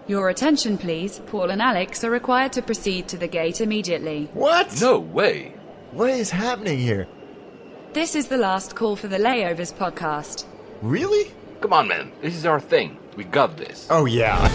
Your attention, please. Paul and Alex are required to proceed to the gate immediately. What? No way. What is happening here? This is the last call for the Layovers podcast. Really? Come on, man. This is our thing. We got this. Oh, yeah.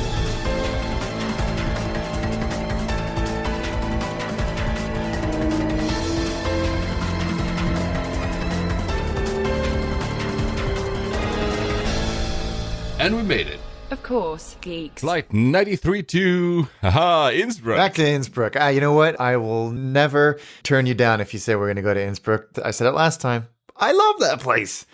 And we made it. Of course, geeks. Flight 93 to Innsbruck. Back to Innsbruck. You know what? I will never turn you down if you say we're going to go to Innsbruck. I said it last time. I love that place.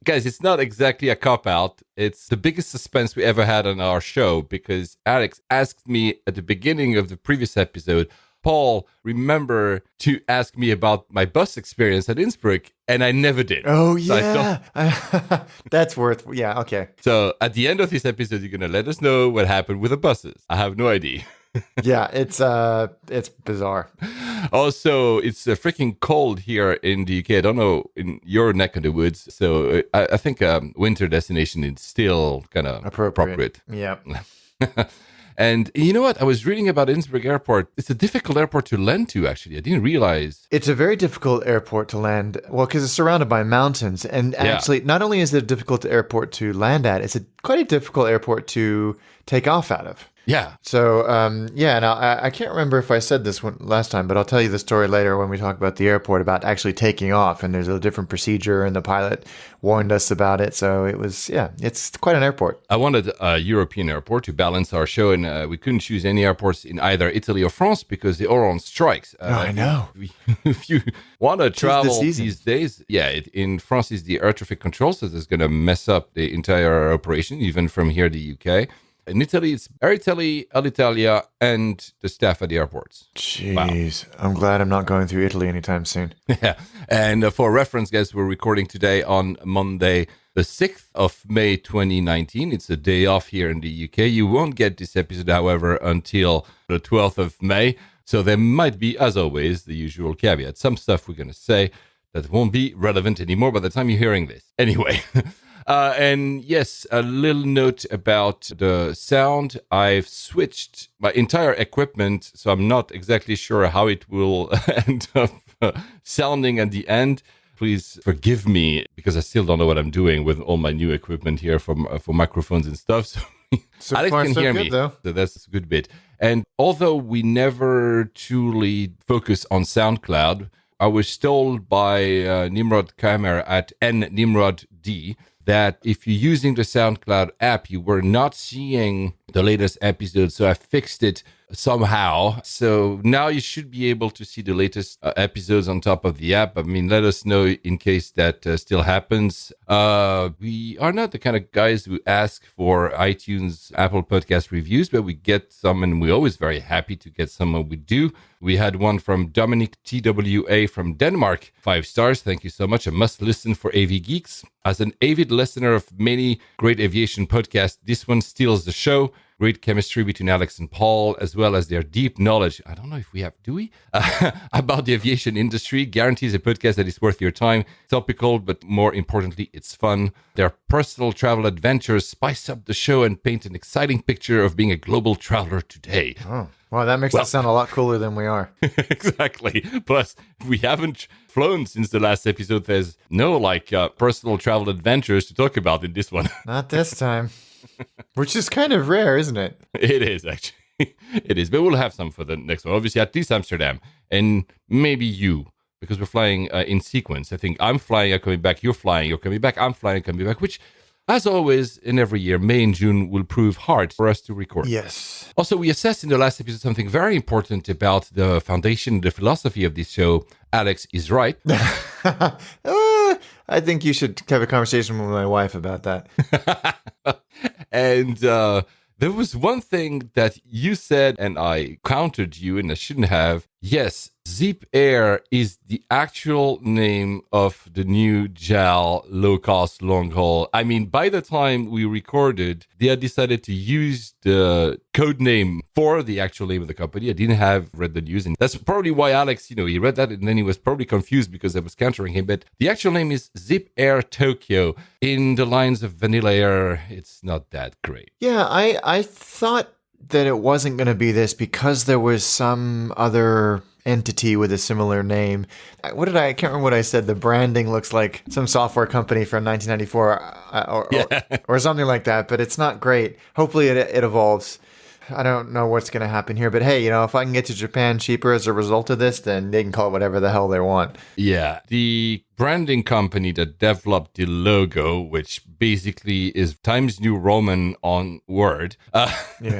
Guys, it's not exactly a cop-out. It's the biggest suspense we ever had on our show because Alex asked me at the beginning of the previous episode, Paul, remember to ask me about my bus experience at Innsbruck, and I never did. Oh, So yeah. That's worth... Yeah, okay. So at the end of this episode, you're going to let us know what happened with the buses. I have no idea. Yeah, it's bizarre. Also, it's freaking cold here in the UK. I don't know in your neck of the woods. So I think winter destination is still kind of appropriate. Yeah. And you know what? I was reading about Innsbruck Airport. It's a difficult airport to land to, actually. I didn't realize. It's a very difficult airport to land. Well, because it's surrounded by mountains. And actually, not only is it a difficult airport to land at, it's quite a difficult airport to take off out of. Yeah. So, now I can't remember if I said this one last time, but I'll tell you the story later when we talk about the airport, about actually taking off. And there's a different procedure, and the pilot warned us about it. So it's quite an airport. I wanted a European airport to balance our show, and we couldn't choose any airports in either Italy or France because they're all on strikes. I know. If you want to travel season. these days, in France is the air traffic control, so that's going to mess up the entire operation, even from here to the UK. In Italy, it's Air Italy, Alitalia, and the staff at the airports. Jeez. Wow. I'm glad I'm not going through Italy anytime soon. Yeah. And for reference, guys, we're recording today on Monday, the 6th of May, 2019. It's a day off here in the UK. You won't get this episode, however, until the 12th of May. So there might be, as always, the usual caveat. Some stuff we're going to say that won't be relevant anymore by the time you're hearing this. Anyway. And yes, a little note about the sound. I've switched my entire equipment, so I'm not exactly sure how it will end up sounding at the end. Please forgive me, because I still don't know what I'm doing with all my new equipment here for microphones and stuff. So Alex can hear me, though. So that's a good bit. And although we never truly focus on SoundCloud, I was told by Nimrod Kamer at NNimrodD that if you're using the SoundCloud app, you were not seeing the latest episode. So I fixed it somehow. So now you should be able to see the latest episodes on top of the app. I mean, let us know in case that still happens. We are not the kind of guys who ask for iTunes, Apple Podcast reviews, but we get some, and we're always very happy to get some when we do. We had one from Dominic TWA from Denmark, 5 stars. Thank you so much. A must listen for AV Geeks. As an avid listener of many great aviation podcasts, this one steals the show. Great chemistry between Alex and Paul, as well as their deep knowledge. I don't know if we have, do we? About the aviation industry. Guarantees a podcast that is worth your time. Topical, but more importantly, it's fun. Their personal travel adventures spice up the show and paint an exciting picture of being a global traveler today. Oh, well, that makes us sound a lot cooler than we are. Exactly. Plus, we haven't flown since the last episode. There's no personal travel adventures to talk about in this one. Not this time. Which is kind of rare, isn't it? It is, actually. It is. But we'll have some for the next one. Obviously, at least Amsterdam. And maybe you, because we're flying in sequence. I think I'm flying, you're coming back, you're flying, you're coming back, I'm flying, coming back, which, as always, in every year, May and June will prove hard for us to record. Yes. Also, we assessed in the last episode something very important about the foundation, the philosophy of this show. Alex is right. I think you should have a conversation with my wife about that. And there was one thing that you said, and I countered you, and I shouldn't have. Yes, Zip Air is the actual name of the new JAL low-cost long-haul. I mean, by the time we recorded, they had decided to use the code name for the actual name of the company. I didn't have read the news, and that's probably why Alex, he read that and then he was probably confused because I was countering him. But the actual name is Zip Air Tokyo. In the lines of Vanilla Air, it's not that great. Yeah, I thought that it wasn't going to be this because there was some other entity with a similar name. I can't remember what I said. The branding looks like some software company from 1994 or something like that, but it's not great. Hopefully it evolves. I don't know what's going to happen here, but hey, if I can get to Japan cheaper as a result of this, then they can call it whatever the hell they want. Yeah, the branding company that developed the logo, which basically is Times New Roman on Word,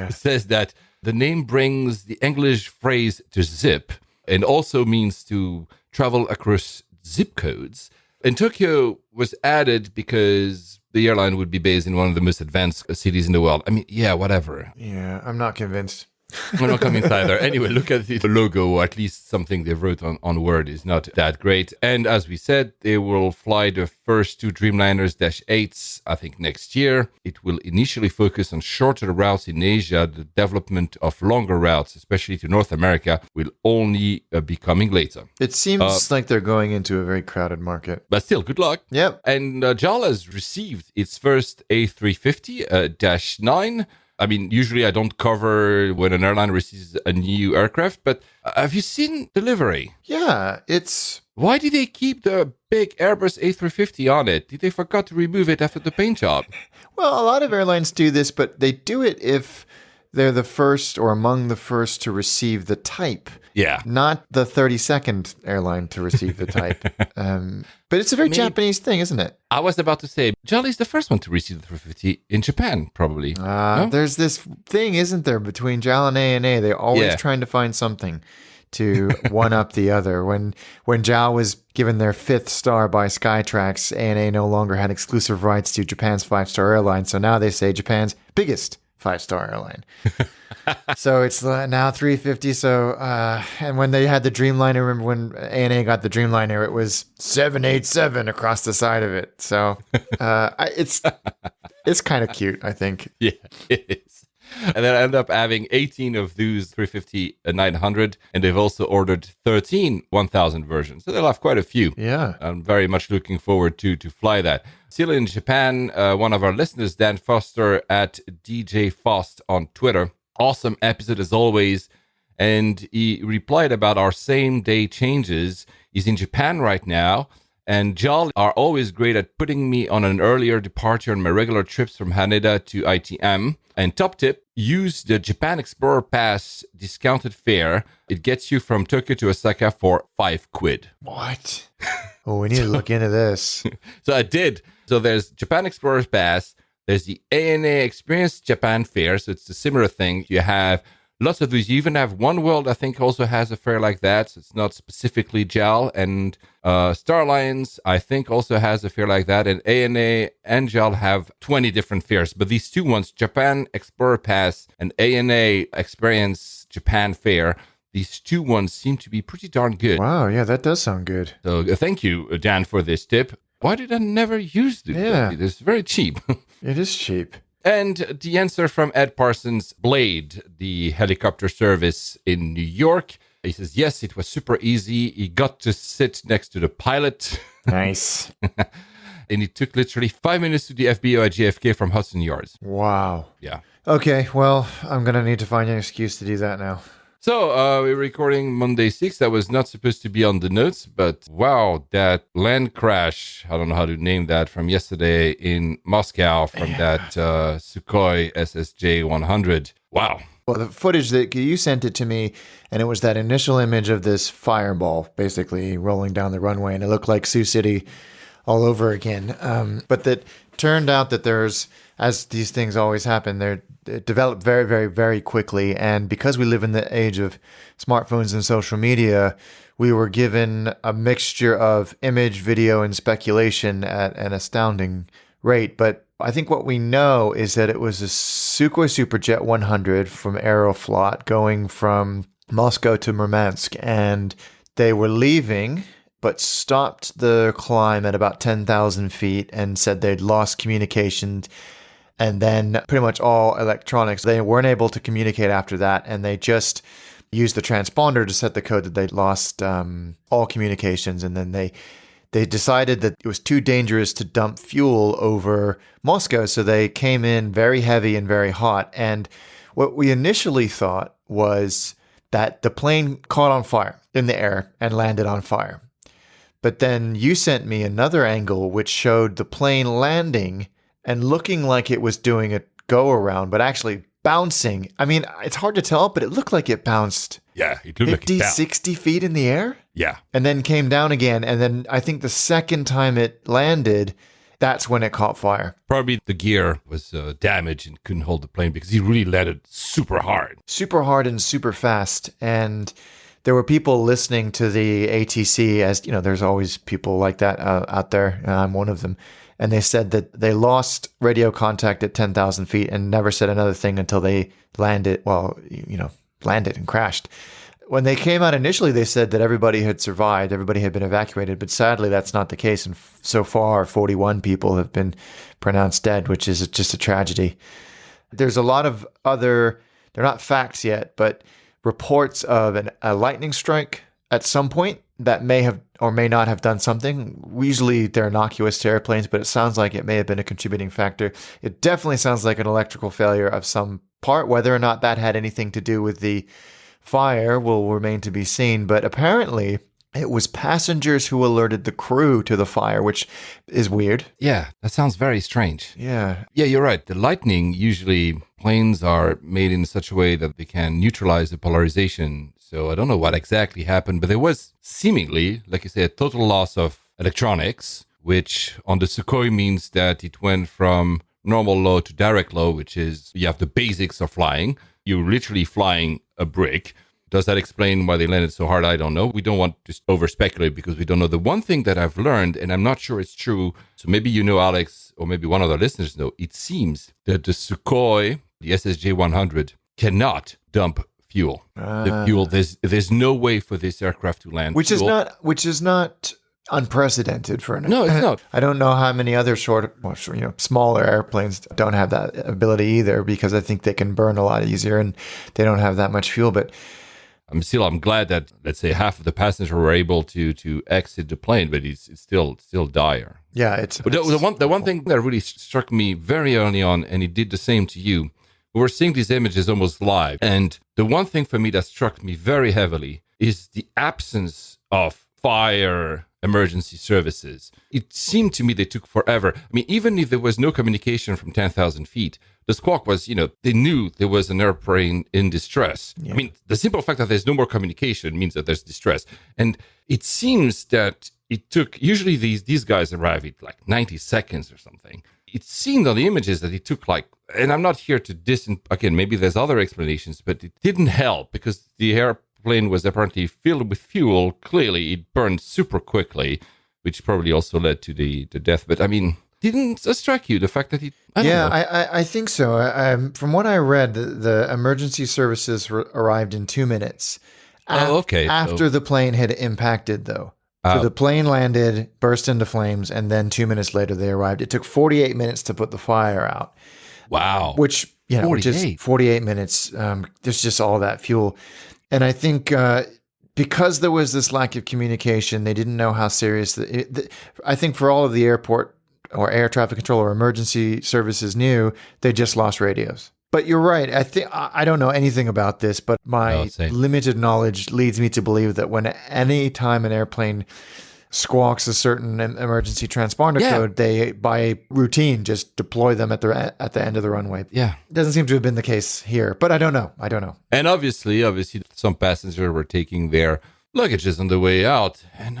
says that the name brings the English phrase to zip and also means to travel across zip codes. And Tokyo was added because the airline would be based in one of the most advanced cities in the world. I mean, yeah, whatever. Yeah, I'm not convinced. I'm not convinced either. Anyway, look at the logo, or at least something they wrote on Word is not that great. And as we said, they will fly the first two Dreamliners -8s, I think, next year. It will initially focus on shorter routes in Asia. The development of longer routes, especially to North America, will only be coming later. It seems like they're going into a very crowded market. But still, good luck. Yep. And JAL has received its first A350-9. I mean, usually I don't cover when an airline receives a new aircraft, but have you seen delivery? Yeah, it's... Why did they keep the big Airbus A350 on it? Did they forget to remove it after the paint job? Well, a lot of airlines do this, but they do it if they're the first or among the first to receive the type. Yeah. Not the 32nd airline to receive the type. But it's a very Japanese thing, isn't it? I was about to say, JAL is the first one to receive the 350 in Japan, probably. No? There's this thing, isn't there, between JAL and ANA? They're always trying to find something to one up the other. When JAL was given their 5th star by Skytrax, ANA no longer had exclusive rights to Japan's 5-star airline. So now they say Japan's biggest 5-star airline. So it's now 350. So, and when they had the Dreamliner, remember when ANA got the Dreamliner, it was 787 across the side of it. So, it's kind of cute, I think. Yeah, it is. And then I end up having 18 of those 350-900, and they've also ordered 13 1000 versions. So they'll have quite a few. Yeah. I'm very much looking forward to fly that. Still in Japan, one of our listeners, Dan Foster at DJ Fost on Twitter. Awesome episode as always. And he replied about our same day changes. He's in Japan right now. And JAL are always great at putting me on an earlier departure on my regular trips from Haneda to ITM. And top tip, use the Japan Explorer Pass discounted fare. It gets you from Tokyo to Osaka for £5. What? Oh, we need to look into this. So I did. So there's Japan Explorer Pass. There's the ANA Experience Japan fare. So it's a similar thing. You have lots of these. You even have One World, I think, also has a fare like that. So it's not specifically JAL. And Star Alliance, I think, also has a fare like that. And ANA and JAL have 20 different fares. But these two ones, Japan Explorer Pass and ANA Experience Japan fare, these two ones seem to be pretty darn good. Wow, yeah, that does sound good. So thank you, Dan, for this tip. Why did I never use this? Yeah. It's very cheap. It is cheap. And the answer from Ed Parsons, Blade, the helicopter service in New York. He says, yes, it was super easy. He got to sit next to the pilot. Nice. And it took literally 5 minutes to the FBO at JFK from Hudson Yards. Wow. Yeah. Okay, well, I'm going to need to find an excuse to do that now. So we're recording Monday 6th. That was not supposed to be on the notes, but wow, that land crash, I don't know how to name that, from yesterday in Moscow from that Sukhoi SSJ-100. Wow. Well, the footage that you sent it to me, and it was that initial image of this fireball basically rolling down the runway, and it looked like Sioux City all over again. But that turned out that there's, as these things always happen, it developed very, very, very quickly. And because we live in the age of smartphones and social media, we were given a mixture of image, video, and speculation at an astounding rate. But I think what we know is that it was a Sukhoi Superjet 100 from Aeroflot going from Moscow to Murmansk, and they were leaving, but stopped the climb at about 10,000 feet and said they'd lost communications and then pretty much all electronics. They weren't able to communicate after that, and they just used the transponder to set the code that they'd lost all communications, and then they decided that it was too dangerous to dump fuel over Moscow, so they came in very heavy and very hot. And what we initially thought was that the plane caught on fire in the air and landed on fire. But then you sent me another angle which showed the plane landing and looking like it was doing a go-around, but actually bouncing. I mean, it's hard to tell, but it looked like it bounced Yeah, it looked 50, like it 60 feet in the air. Yeah. And then came down again. And then I think the second time it landed, that's when it caught fire. Probably the gear was damaged and couldn't hold the plane because he really landed super hard. Super hard and super fast. And there were people listening to the ATC, as you know, there's always people like that out there. And I'm one of them. And they said that they lost radio contact at 10,000 feet and never said another thing until they landed, landed and crashed. When they came out initially, they said that everybody had survived, everybody had been evacuated, but sadly that's not the case. And so far, 41 people have been pronounced dead, which is just a tragedy. There's a lot of other, they're not facts yet, but reports of a lightning strike at some point that may have or may not have done something. Usually they're innocuous to airplanes, but it sounds like it may have been a contributing factor. It definitely sounds like an electrical failure of some part. Whether or not that had anything to do with the fire will remain to be seen. But apparently it was passengers who alerted the crew to the fire, which is weird. Yeah, that sounds very strange. Yeah. Yeah, you're right. The lightning, usually planes are made in such a way that they can neutralize the polarization. So I don't know what exactly happened, but there was seemingly, like you say, a total loss of electronics, which on the Sukhoi means that it went from normal low to direct low, which is you have the basics of flying. You're literally flying a brick. Does that explain why they landed so hard? I don't know. We don't want to over speculate because we don't know. The one thing that I've learned, and I'm not sure it's true, so maybe you know, Alex, or maybe one of the listeners know, it seems that the Sukhoi, the SSJ-100, cannot dump fuel. The fuel, there's no way for this aircraft to land. Which is not unprecedented for an. No, it's not. I don't know how many other smaller airplanes don't have that ability either, because I think they can burn a lot easier and they don't have that much fuel. But I'm glad that, let's say, half of the passengers were able to exit the plane, but it's still dire. Yeah, But the one thing that really struck me very early on, and it did the same to you. We were seeing these images almost live. And the one thing for me that struck me very heavily is the absence of fire emergency services. It seemed to me they took forever. I mean, even if there was no communication from 10,000 feet, the squawk was, they knew there was an airplane in distress. Yeah. I mean, the simple fact that there's no more communication means that there's distress. And it seems that it took, usually these guys arrive at like 90 seconds or something. It seemed on the images that it took and I'm not here to again, maybe there's other explanations, but it didn't help because the airplane was apparently filled with fuel. Clearly, it burned super quickly, which probably also led to the death. But I mean, didn't it strike you the fact that I think so. From what I read, the emergency services arrived in 2 minutes. After the plane had impacted, though. So the plane landed, burst into flames, and then 2 minutes later they arrived. It took 48 minutes to put the fire out. Wow. Which is 48 minutes. There's just all that fuel. And I think because there was this lack of communication, they didn't know how serious. I think for all of the airport or air traffic control or emergency services knew, they just lost radios. But you're right. I don't know anything about this, but my limited knowledge leads me to believe that any time an airplane squawks a certain emergency transponder code, they, by routine, just deploy them at the end of the runway. Yeah. It doesn't seem to have been the case here, but I don't know. And obviously, some passengers were taking their luggages on the way out. And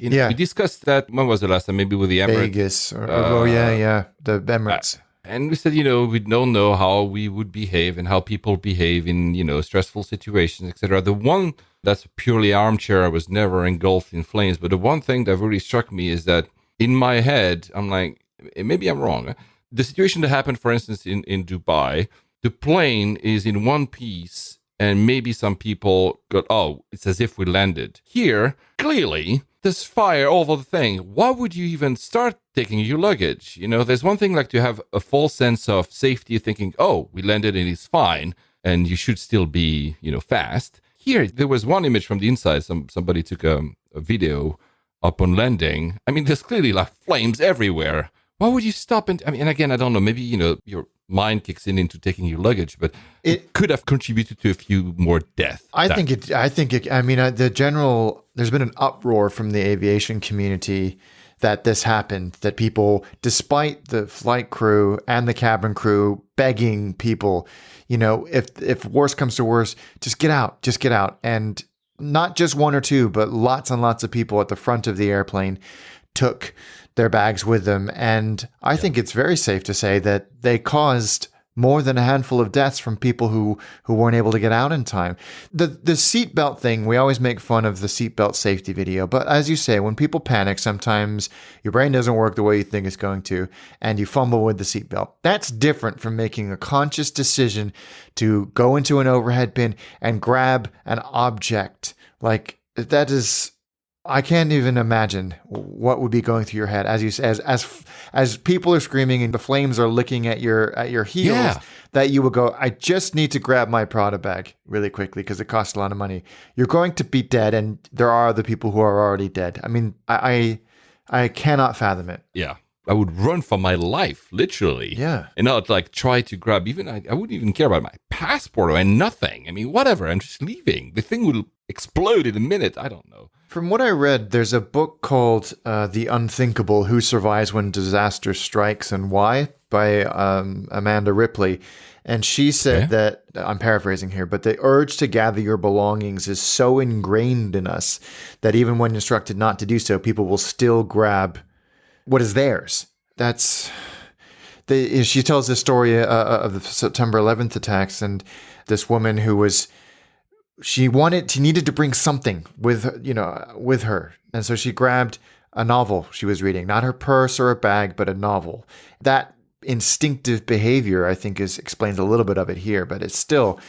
we discussed that, when was the last time? Maybe with the Emirates. Vegas. The Emirates. And we said, we don't know how we would behave and how people behave in, stressful situations, etc. The one that's purely armchair, I was never engulfed in flames. But the one thing that really struck me is that in my head, I'm like, maybe I'm wrong. The situation that happened, for instance, in Dubai, the plane is in one piece And maybe some people go, oh, it's as if we landed. Here, clearly, there's fire all over the thing. Why would you even start taking your luggage? You know, there's one thing like to have a false sense of safety, thinking, oh, we landed and it's fine, and you should still be, fast. Here, there was one image from the inside. Somebody took a video upon landing. I mean, there's clearly like flames everywhere. Why would you stop? And again, I don't know. Maybe, your mind kicks into taking your luggage, but it could have contributed to a few more deaths. There's been an uproar from the aviation community that this happened, that people, despite the flight crew and the cabin crew begging people, if worse comes to worse, just get out. And not just one or two, but lots and lots of people at the front of the airplane took their bags with them. And I think it's very safe to say that they caused more than a handful of deaths from people who weren't able to get out in time. The seatbelt thing, we always make fun of the seatbelt safety video. But as you say, when people panic, sometimes your brain doesn't work the way you think it's going to, and you fumble with the seatbelt. That's different from making a conscious decision to go into an overhead bin and grab an object. Like, that is... I can't even imagine what would be going through your head as you as people are screaming and the flames are licking at your heels. That you would go, I just need to grab my Prada bag really quickly because it costs a lot of money. You're going to be dead, and there are other people who are already dead. I mean, I cannot fathom it. Yeah. I would run for my life, literally. Yeah. And not like try to grab I wouldn't even care about my passport or nothing. I mean, whatever. I'm just leaving. The thing will explode in a minute. I don't know. From what I read, there's a book called The Unthinkable: Who Survives When Disaster Strikes and Why by Amanda Ripley. And she said that, I'm paraphrasing here, but the urge to gather your belongings is so ingrained in us that even when instructed not to do so, people will still grab what is theirs. She tells the story of the September 11th attacks, and this woman who she needed to bring something with her. And so she grabbed a novel she was reading, not her purse or a bag, but a novel. That instinctive behavior, I think, explains a little bit of it here, but it's still,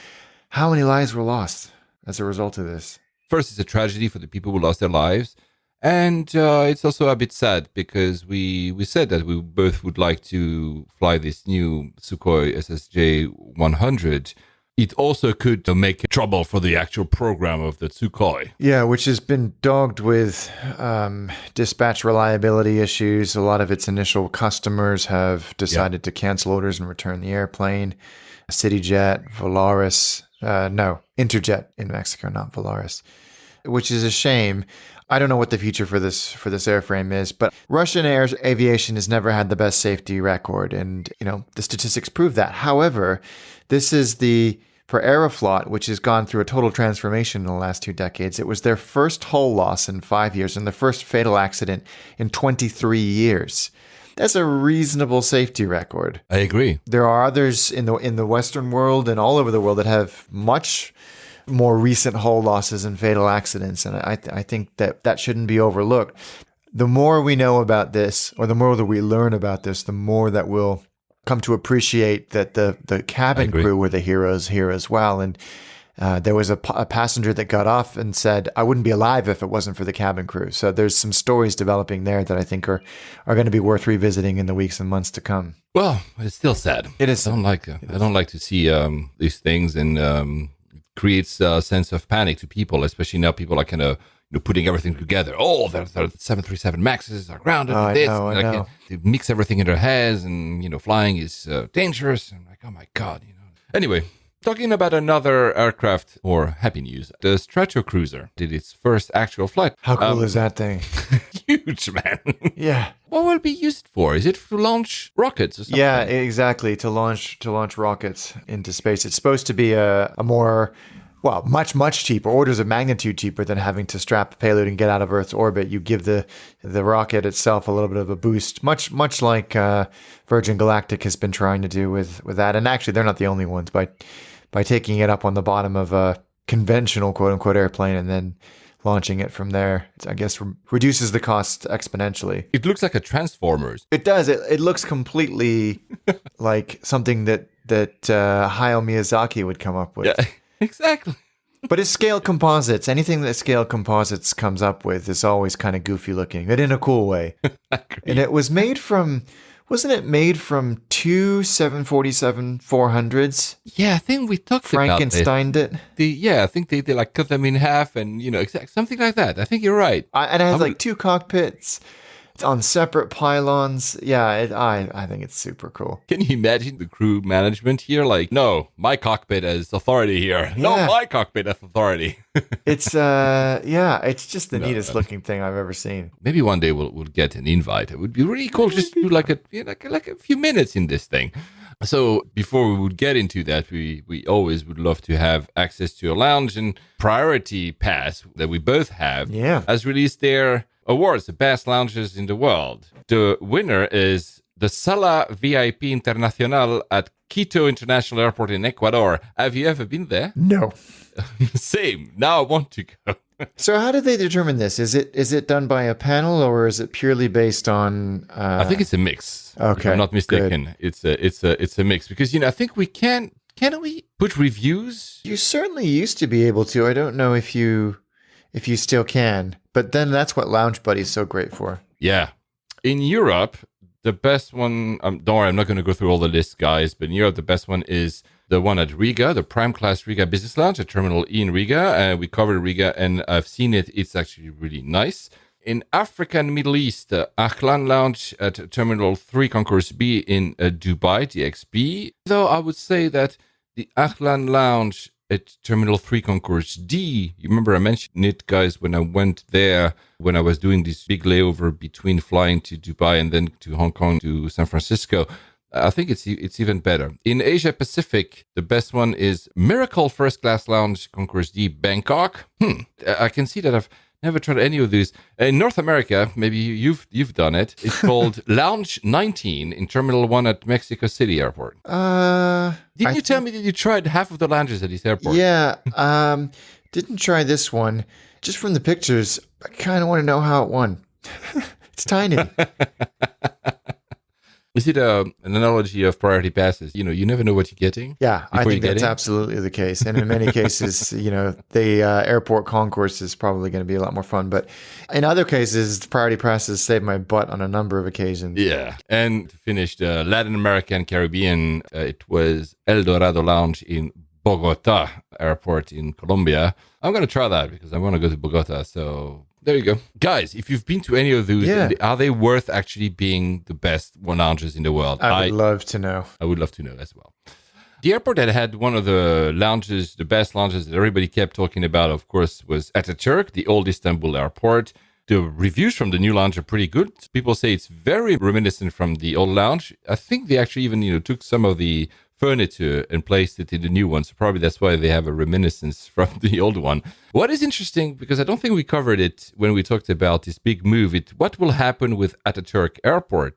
how many lives were lost as a result of this? First, it's a tragedy for the people who lost their lives. And it's also a bit sad because we said that we both would like to fly this new Sukhoi SSJ-100. It also could make trouble for the actual program of the Sukhoi. Yeah, which has been dogged with dispatch reliability issues. A lot of its initial customers have decided to cancel orders and return the airplane. CityJet, Volaris, Interjet in Mexico, not Volaris, which is a shame. I don't know what the future for this airframe is, but Russian aviation has never had the best safety record, and the statistics prove that. However, this is for Aeroflot, which has gone through a total transformation in the last 2 decades. It was their first hull loss in 5 years and the first fatal accident in 23 years. That's a reasonable safety record. I agree. There are others in the Western world and all over the world that have much more recent hull losses and fatal accidents, and I think that shouldn't be overlooked. The more we know about this, or the more that we learn about this, the more that we'll come to appreciate that the cabin crew were the heroes here as well. And there was a passenger that got off and said, I wouldn't be alive if it wasn't for the cabin crew. So there's some stories developing there that I think are going to be worth revisiting in the weeks and months to come. Well, it's still sad. It is. I don't like to see these things, and creates a sense of panic to people, especially now people are kind of putting everything together. Oh, the 737 Maxes are grounded. I know. They mix everything in their heads, and flying is dangerous. I'm like, oh my god. Anyway, talking about another aircraft, or happy news, the Stratocruiser did its first actual flight. How cool is that thing? Huge, man. Yeah. What will it be used for? Is it to launch rockets or something? Yeah, exactly. To launch rockets into space. It's supposed to be a more, much cheaper, orders of magnitude cheaper than having to strap a payload and get out of Earth's orbit. You give the rocket itself a little bit of a boost, much like Virgin Galactic has been trying to do with that. And actually, they're not the only ones. By taking it up on the bottom of a conventional quote-unquote airplane and then launching it from there, I guess reduces the cost exponentially. It looks like a Transformers. It does. It looks completely like something that Hayao Miyazaki would come up with. Yeah. Exactly. But it's scale composites. Anything that scale composites comes up with is always kind of goofy looking, but in a cool way. And it was made from, wasn't it made from two 747-400s? Yeah, I think we talked Frankensteined it. I think they like cut them in half and, something like that. I think you're right. And it has like two cockpits. It's on separate pylons. Yeah, I think it's super cool. Can you imagine the crew management here? Like, no, my cockpit has authority here. No, my cockpit has authority. It's it's just the neatest looking thing I've ever seen. Maybe one day we'll get an invite. It would be really cool just to do like a few minutes in this thing. So before we would get into that, we always would love to have access to a lounge, and Priority Pass that we both have has released their awards, the best lounges in the world. The winner is the Sala VIP Internacional at Quito International Airport in Ecuador. Have you ever been there? No. Same. Now I want to go. So how did they determine this? Is it done by a panel, or is it purely based on? I think it's a mix. Okay, if I'm not mistaken. Good. It's a mix because I think we can we put reviews? You certainly used to be able to. I don't know if you still can, but then that's what Lounge Buddy's so great for. Yeah, in Europe, the best one. Don't worry, I'm not going to go through all the lists, guys. But in Europe, the best one is the one at Riga, the Prime Class Riga Business Lounge at Terminal E in Riga. We covered Riga, and I've seen it. It's actually really nice. In Africa and Middle East, Ahlan Lounge at Terminal 3 Concourse B in Dubai, DXB. Though I would say that the Ahlan Lounge at Terminal 3 Concourse D, you remember I mentioned it, guys, when I went there, when I was doing this big layover between flying to Dubai and then to Hong Kong to San Francisco. I think it's even better. In Asia Pacific, the best one is Miracle First Class Lounge Concourse D, Bangkok. I can see that I've never tried any of these. In North America, maybe you've done it. It's called Lounge 19 in Terminal 1 at Mexico City Airport. Didn't you tell me that you tried half of the lounges at this airport? Yeah. Didn't try this one. Just from the pictures, I kind of want to know how it won. It's tiny. Is it an analogy of priority passes? You never know what you're getting. Yeah, I think that's absolutely the case. And in many cases, the airport concourse is probably going to be a lot more fun. But in other cases, priority passes saved my butt on a number of occasions. Yeah. And to finish the Latin America and Caribbean, it was El Dorado Lounge in Bogota Airport in Colombia. I'm going to try that because I want to go to Bogota. So there you go. Guys, if you've been to any of those, are they worth actually being the best lounges in the world? I would love to know. I would love to know as well. The airport that had one of the lounges, the best lounges that everybody kept talking about, of course, was Ataturk, the old Istanbul airport. The reviews from the new lounge are pretty good. People say it's very reminiscent from the old lounge. I think they actually even, took some of the furniture and placed it in the new one. So probably that's why they have a reminiscence from the old one. What is interesting, because I don't think we covered it when we talked about this big move, what will happen with Ataturk Airport?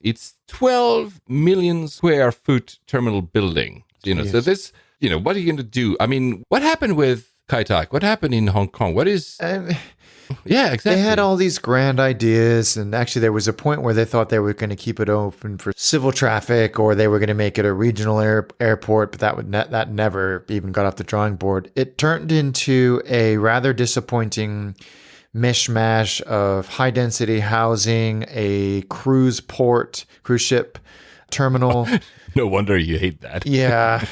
It's 12 million square foot terminal building. So this, what are you going to do? I mean, what happened with Kai Tak? What happened in Hong Kong? What is... yeah, exactly. They had all these grand ideas, and actually there was a point where they thought they were going to keep it open for civil traffic, or they were going to make it a regional airport, but that never even got off the drawing board. It turned into a rather disappointing mishmash of high-density housing, a cruise ship terminal. No wonder you hate that. Yeah.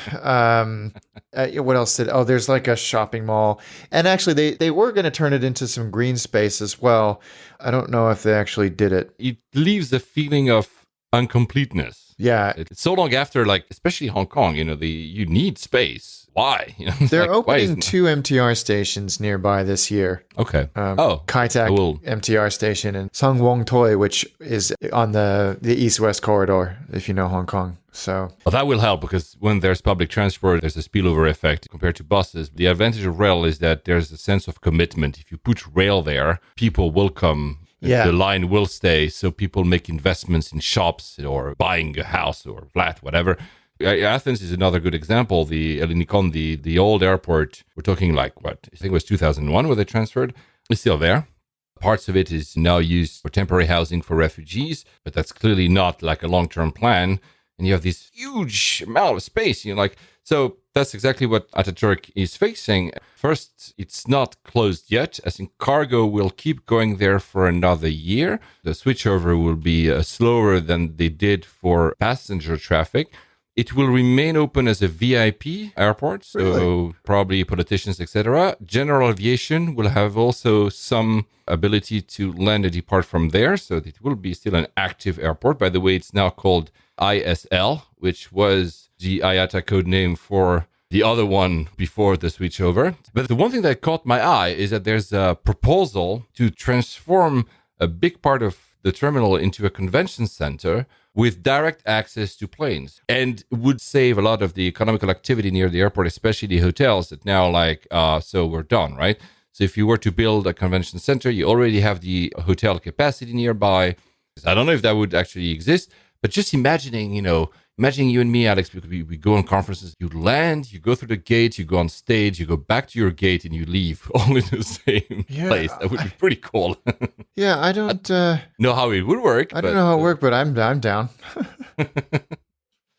What else there's like a shopping mall. And actually, they were going to turn it into some green space as well. I don't know if they actually did it. It leaves a feeling of incompleteness. Yeah. It's so long after, especially Hong Kong, you need space. Why? They're opening 2 MTR stations nearby this year. Okay. Kai Tak MTR station and Sung Wong Toi, which is on the east-west corridor, if you know Hong Kong. So that will help, because when there's public transport, there's a spillover effect compared to buses. The advantage of rail is that there's a sense of commitment. If you put rail there, people will come. Yeah. The line will stay. So people make investments in shops or buying a house or flat, whatever. Athens is another good example. The Ellinikon, the old airport, we're talking I think it was 2001 where they transferred. It's still there. Parts of it is now used for temporary housing for refugees, but that's clearly not like a long-term plan. and you have this huge amount of space. So that's exactly what Ataturk is facing. First, it's not closed yet, as in cargo will keep going there for another year. The switchover will be slower than they did for passenger traffic. It will remain open as a VIP airport, so really? Probably politicians, etc. General aviation will have also some ability to land and depart from there, so it will be still an active airport. By the way, it's now called ISL, which was the IATA code name for the other one before the switchover. But the one thing that caught my eye is that there's a proposal to transform a big part of the terminal into a convention center with direct access to planes, and would save a lot of the economical activity near the airport, especially the hotels that now so we're done, right? So if you were to build a convention center, you already have the hotel capacity nearby. I don't know if that would actually exist, but just imagining you and me, Alex, we go on conferences, you land, you go through the gate, you go on stage, you go back to your gate, and you leave all in the same place. That would be pretty cool. Yeah, I don't know how it would work. I don't know how it would work, but I'm down.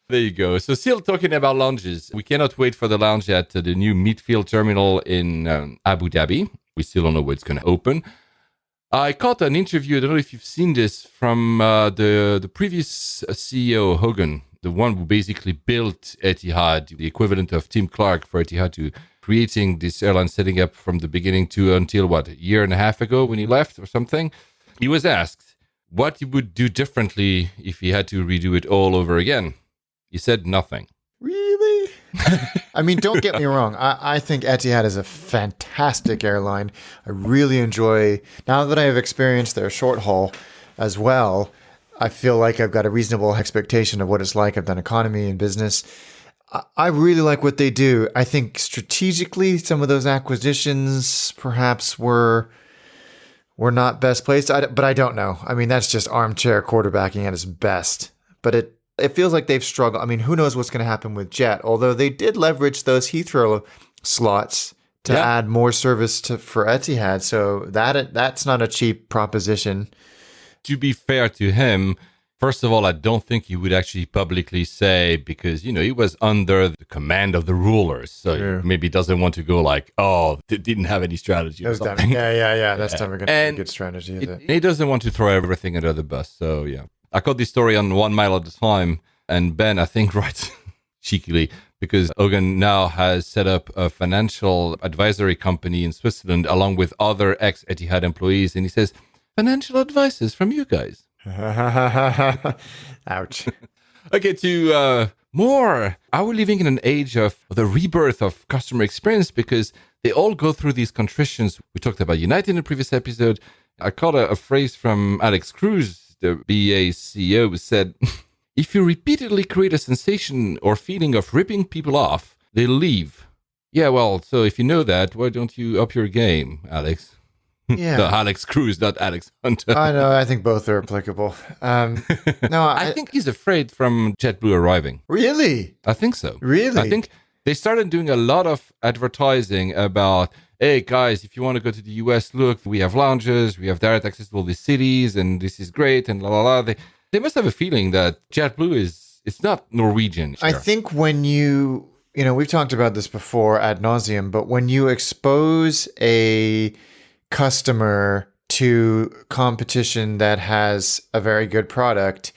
There you go. So still talking about lounges. We cannot wait for the lounge at the new Midfield terminal in Abu Dhabi. We still don't know when it's going to open. I caught an interview, I don't know if you've seen this, from the previous CEO, Hogan, the one who basically built Etihad, the equivalent of Tim Clark for Etihad, to creating this airline, setting up from the beginning to until, a year and a half ago when he left or something. He was asked what he would do differently if he had to redo it all over again. He said nothing. Really? I mean, don't get me wrong. I think Etihad is a fantastic airline. I really enjoy, now that I have experienced their short haul as well, I feel like I've got a reasonable expectation of what it's like. I've done economy and business. I really like what they do. I think strategically, some of those acquisitions perhaps were not best placed, but I don't know. I mean, that's just armchair quarterbacking at its best. But it feels like they've struggled. I mean, who knows what's going to happen with Jet, although they did leverage those Heathrow slots to add more service for Etihad. So that's not a cheap proposition. To be fair to him, first of all, I don't think he would actually publicly say, because, he was under the command of the rulers. So he maybe doesn't want to go they didn't have any strategy or something. Yeah. That's never going to be a good strategy, is it? He doesn't want to throw everything under the bus. So, yeah. I caught this story on 1 Mile at a Time, and Ben, I think, writes cheekily, because Hogan now has set up a financial advisory company in Switzerland along with other ex-Etihad employees, and he says, financial advices from you guys. Ouch. Okay, to more. Are we living in an age of the rebirth of customer experience? Because they all go through these contritions. We talked about United in the previous episode. I caught a phrase from Alex Cruz, the BA CEO, who said, if you repeatedly create a sensation or feeling of ripping people off, they leave. Yeah, well, so if you know that, why don't you up your game, Alex? Yeah. No, Alex Cruz, not Alex Hunter. I know. I think both are applicable. No, I think he's afraid from JetBlue arriving. Really? I think so. Really? I think they started doing a lot of advertising about, hey, guys, if you want to go to the US, look, we have lounges, we have direct access to all these cities, and this is great, and la la la. They must have a feeling that JetBlue it's not Norwegian. I think when we've talked about this before ad nauseum, but when you expose a customer to competition that has a very good product,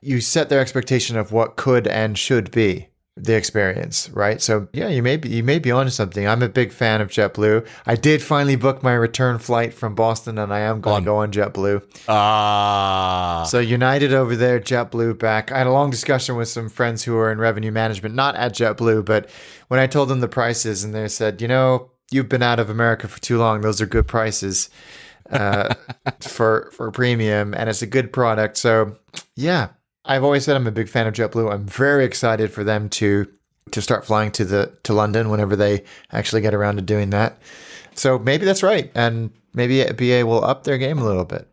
you set their expectation of what could and should be the experience, right? So yeah, you may be onto something. I'm a big fan of JetBlue. I did finally book my return flight from Boston, and I am going to go on JetBlue. So United over there, JetBlue back. I had a long discussion with some friends who are in revenue management, not at JetBlue, but when I told them the prices, and they said, you've been out of America for too long. Those are good prices for premium, and it's a good product. So yeah, I've always said I'm a big fan of JetBlue. I'm very excited for them to start flying to London whenever they actually get around to doing that. So maybe that's right, and maybe BA will up their game a little bit.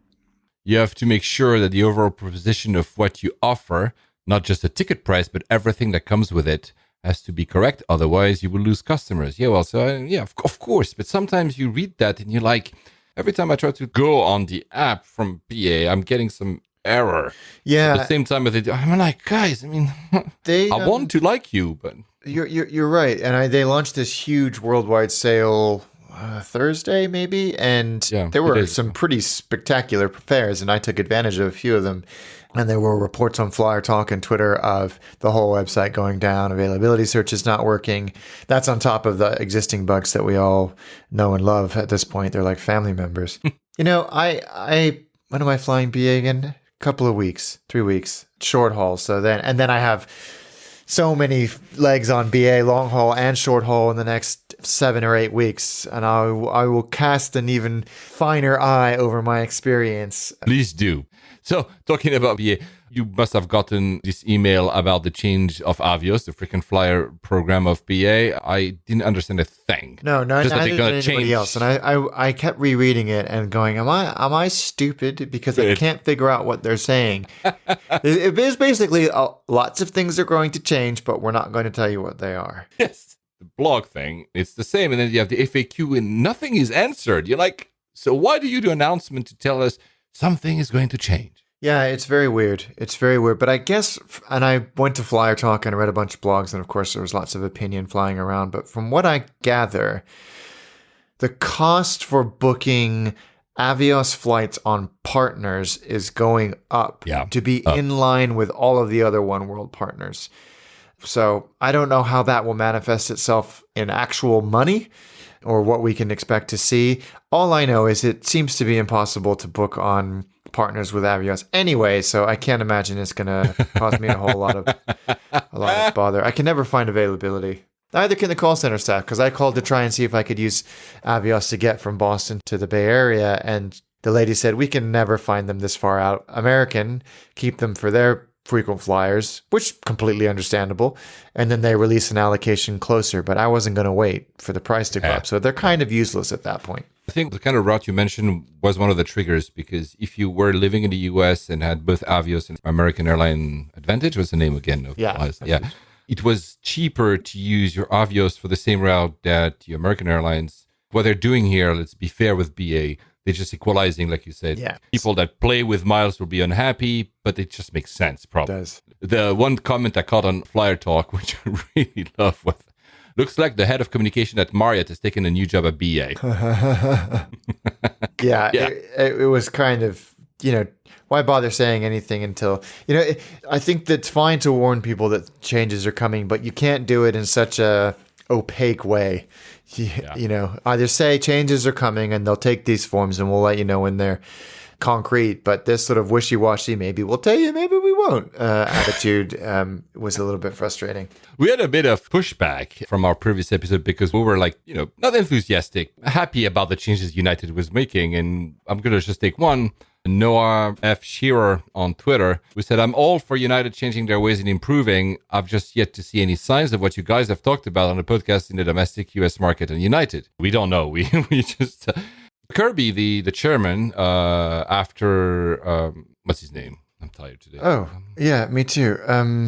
You have to make sure that the overall proposition of what you offer, not just the ticket price, but everything that comes with it, has to be correct. Otherwise, you will lose customers. Yeah, well, so of course. But sometimes you read that and you're like, every time I try to go on the app from BA, I'm getting some error. Yeah. At the same time, I'm like, guys, I mean, They, I want to like you, but You're right, and they launched this huge worldwide sale Thursday, maybe, and Yeah, there it were is. some pretty spectacular fairs, and I took advantage of a few of them. And there were reports on Flyer Talk and Twitter of the whole website going down, availability searches not working. That's on top of the existing bugs that we all know and love at this point. They're like family members. I when am I flying BA again? Couple of weeks, 3 weeks, short haul. So then I have so many legs on BA long haul and short haul in the next 7 or 8 weeks, and I will cast an even finer eye over my experience. please do. So, talking about BA, you must have gotten this email about the change of Avios, the frequent flyer program of BA. I didn't understand a thing. No, Just that neither they're did gonna anybody change. else. And I kept rereading it and going, am I stupid because I can't figure out what they're saying? It is basically lots of things are going to change, but we're not going to tell you what they are. Yes, the blog thing, it's the same. And then you have the FAQ and nothing is answered. You're like, so why do you do an announcement to tell us something is going to change? Yeah, it's very weird. It's very weird. But I guess, and I went to Flyer Talk and I read a bunch of blogs, and of course there was lots of opinion flying around. But from what I gather, the cost for booking Avios flights on partners is going up to be in line with all of the other One World partners. So I don't know how that will manifest itself in actual money or what we can expect to see. All I know is it seems to be impossible to book on partners with Avios anyway, so I can't imagine it's going to cause me a lot of bother. I can never find availability. Neither can the call center staff, because I called to try and see if I could use Avios to get from Boston to the Bay Area, and the lady said, we can never find them this far out. American keep them for their frequent flyers, which completely understandable, and then they release an allocation closer, but I wasn't going to wait for the price to go up, so they're kind of useless at that point. I think the kind of route you mentioned was one of the triggers, because if you were living in the US and had both Avios and American Airline Advantage, what's the name again? Yeah. It was cheaper to use your Avios for the same route that the American Airlines. What they're doing here, let's be fair with BA, they're just equalizing, like you said. Yeah. People that play with miles will be unhappy, but it just makes sense, probably. It does. The one comment I caught on Flyer Talk, which I really love, was, looks like the head of communication at Marriott has taken a new job at BA. Yeah. It was kind of, why bother saying anything until, I think that's fine to warn people that changes are coming, but you can't do it in such a opaque way. Either say changes are coming and they'll take these forms and we'll let you know when they're concrete, but this sort of wishy-washy, maybe we'll tell you, maybe we won't attitude was a little bit frustrating. We had a bit of pushback from our previous episode because we were like, not enthusiastic, happy about the changes United was making. And I'm going to just take one. Noah F. Shearer on Twitter, who said, I'm all for United changing their ways and improving. I've just yet to see any signs of what you guys have talked about on the podcast in the domestic US market and United. We don't know. We just... Kirby, the chairman, after... what's his name? I'm tired today. Oh, yeah, me too.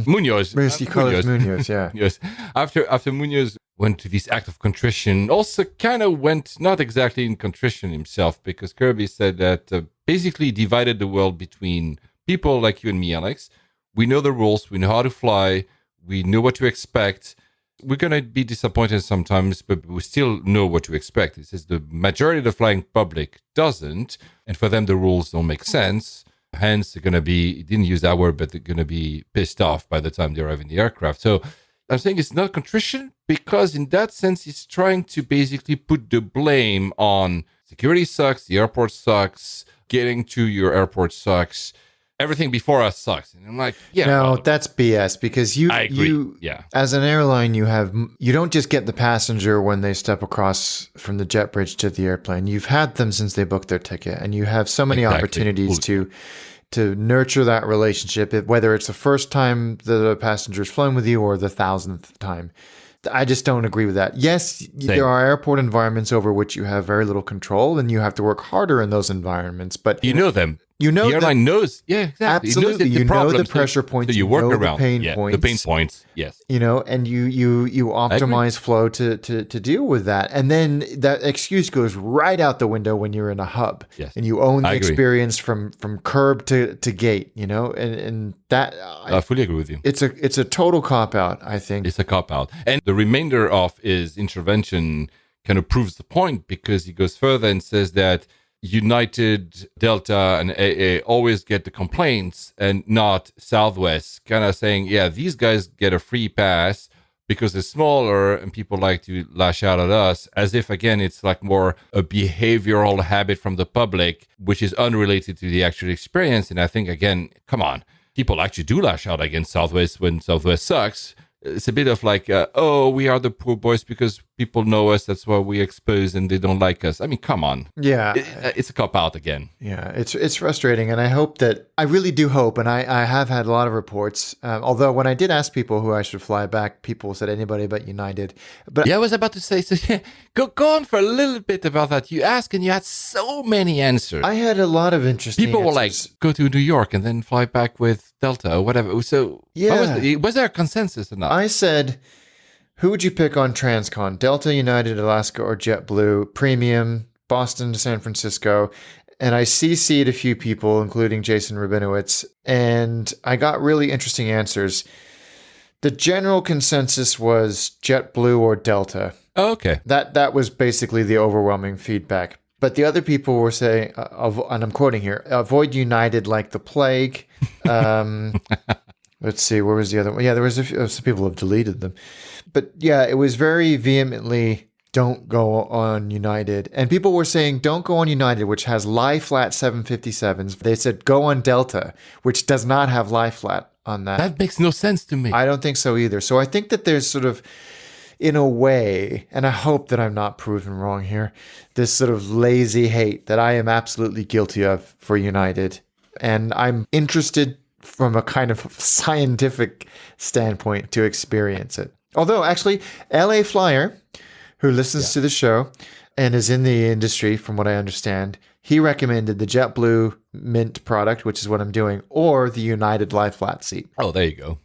Munoz. Munoz, yeah. Yes. After Munoz went to this act of contrition, also kind of went not exactly in contrition himself, because Kirby said that basically divided the world between people like you and me, Alex. We know the rules, we know how to fly, we know what to expect. We're going to be disappointed sometimes, but we still know what to expect. It says the majority of the flying public doesn't, and for them the rules don't make sense. Hence, they're going to be, didn't use that word, but they're going to be pissed off by the time they arrive in the aircraft. So I'm saying it's not contrition, because in that sense, it's trying to basically put the blame on security sucks, the airport sucks, getting to your airport sucks, everything before us sucks. And I'm like, yeah. No, that's BS, because I agree. as an airline, you don't just get the passenger when they step across from the jet bridge to the airplane. You've had them since they booked their ticket, and you have so many opportunities to nurture that relationship, whether it's the first time the passenger's flown with you or the 1,000th time. I just don't agree with that. Yes, there are airport environments over which you have very little control, and you have to work harder in those environments. But you know them. You know the airline knows. Yeah, exactly. Absolutely. It knows You know the problems, pressure points. So you work around the pain the points. pain points. Yes. And you optimize flow to deal with that. And then that excuse goes right out the window when you're in a hub. Yes. And you own the I agree. experience from curb to gate, and that I fully agree with you. it's a total cop out, I think. It's a cop out. And the remainder of his intervention kind of proves the point, because he goes further and says that United, Delta, and AA always get the complaints and not Southwest, kind of saying, yeah, these guys get a free pass because they're smaller and people like to lash out at us, as if, again, it's like more a behavioral habit from the public, which is unrelated to the actual experience. And I think, again, come on, people actually do lash out against Southwest when Southwest sucks. It's a bit of like, we are the poor boys because people know us. That's why we expose and they don't like us. I mean, come on. Yeah. It's a cop out again. Yeah, it's frustrating. And I really do hope, and I have had a lot of reports, although when I did ask people who I should fly back, people said anybody but United. But yeah, I was about to say, so yeah, go on for a little bit about that. You asked and you had so many answers. I had a lot of interesting People were like, answers. go to New York and then fly back with Delta or whatever. So Yeah. was there a consensus or not? I said, who would you pick on Transcon? Delta, United, Alaska, or JetBlue? Premium, Boston to San Francisco. And I CC'd a few people, including Jason Rabinowitz, and I got really interesting answers. The general consensus was JetBlue or Delta. Oh, okay. That was basically the overwhelming feedback. But the other people were saying, and I'm quoting here, avoid United like the plague. Let's see, where was the other one? Yeah, there was some people have deleted them. But yeah, it was very vehemently, don't go on United. And people were saying, don't go on United, which has lie flat 757s. They said, go on Delta, which does not have lie flat on that. That makes no sense to me. I don't think so either. So I think that there's sort of, in a way, and I hope that I'm not proven wrong here, this sort of lazy hate that I am absolutely guilty of for United. And I'm interested from a kind of scientific standpoint to experience it. Although, actually, LA Flyer, who listens to the show and is in the industry, from what I understand, he recommended the JetBlue Mint product, which is what I'm doing, or the United lie flat seat. Oh, there you go.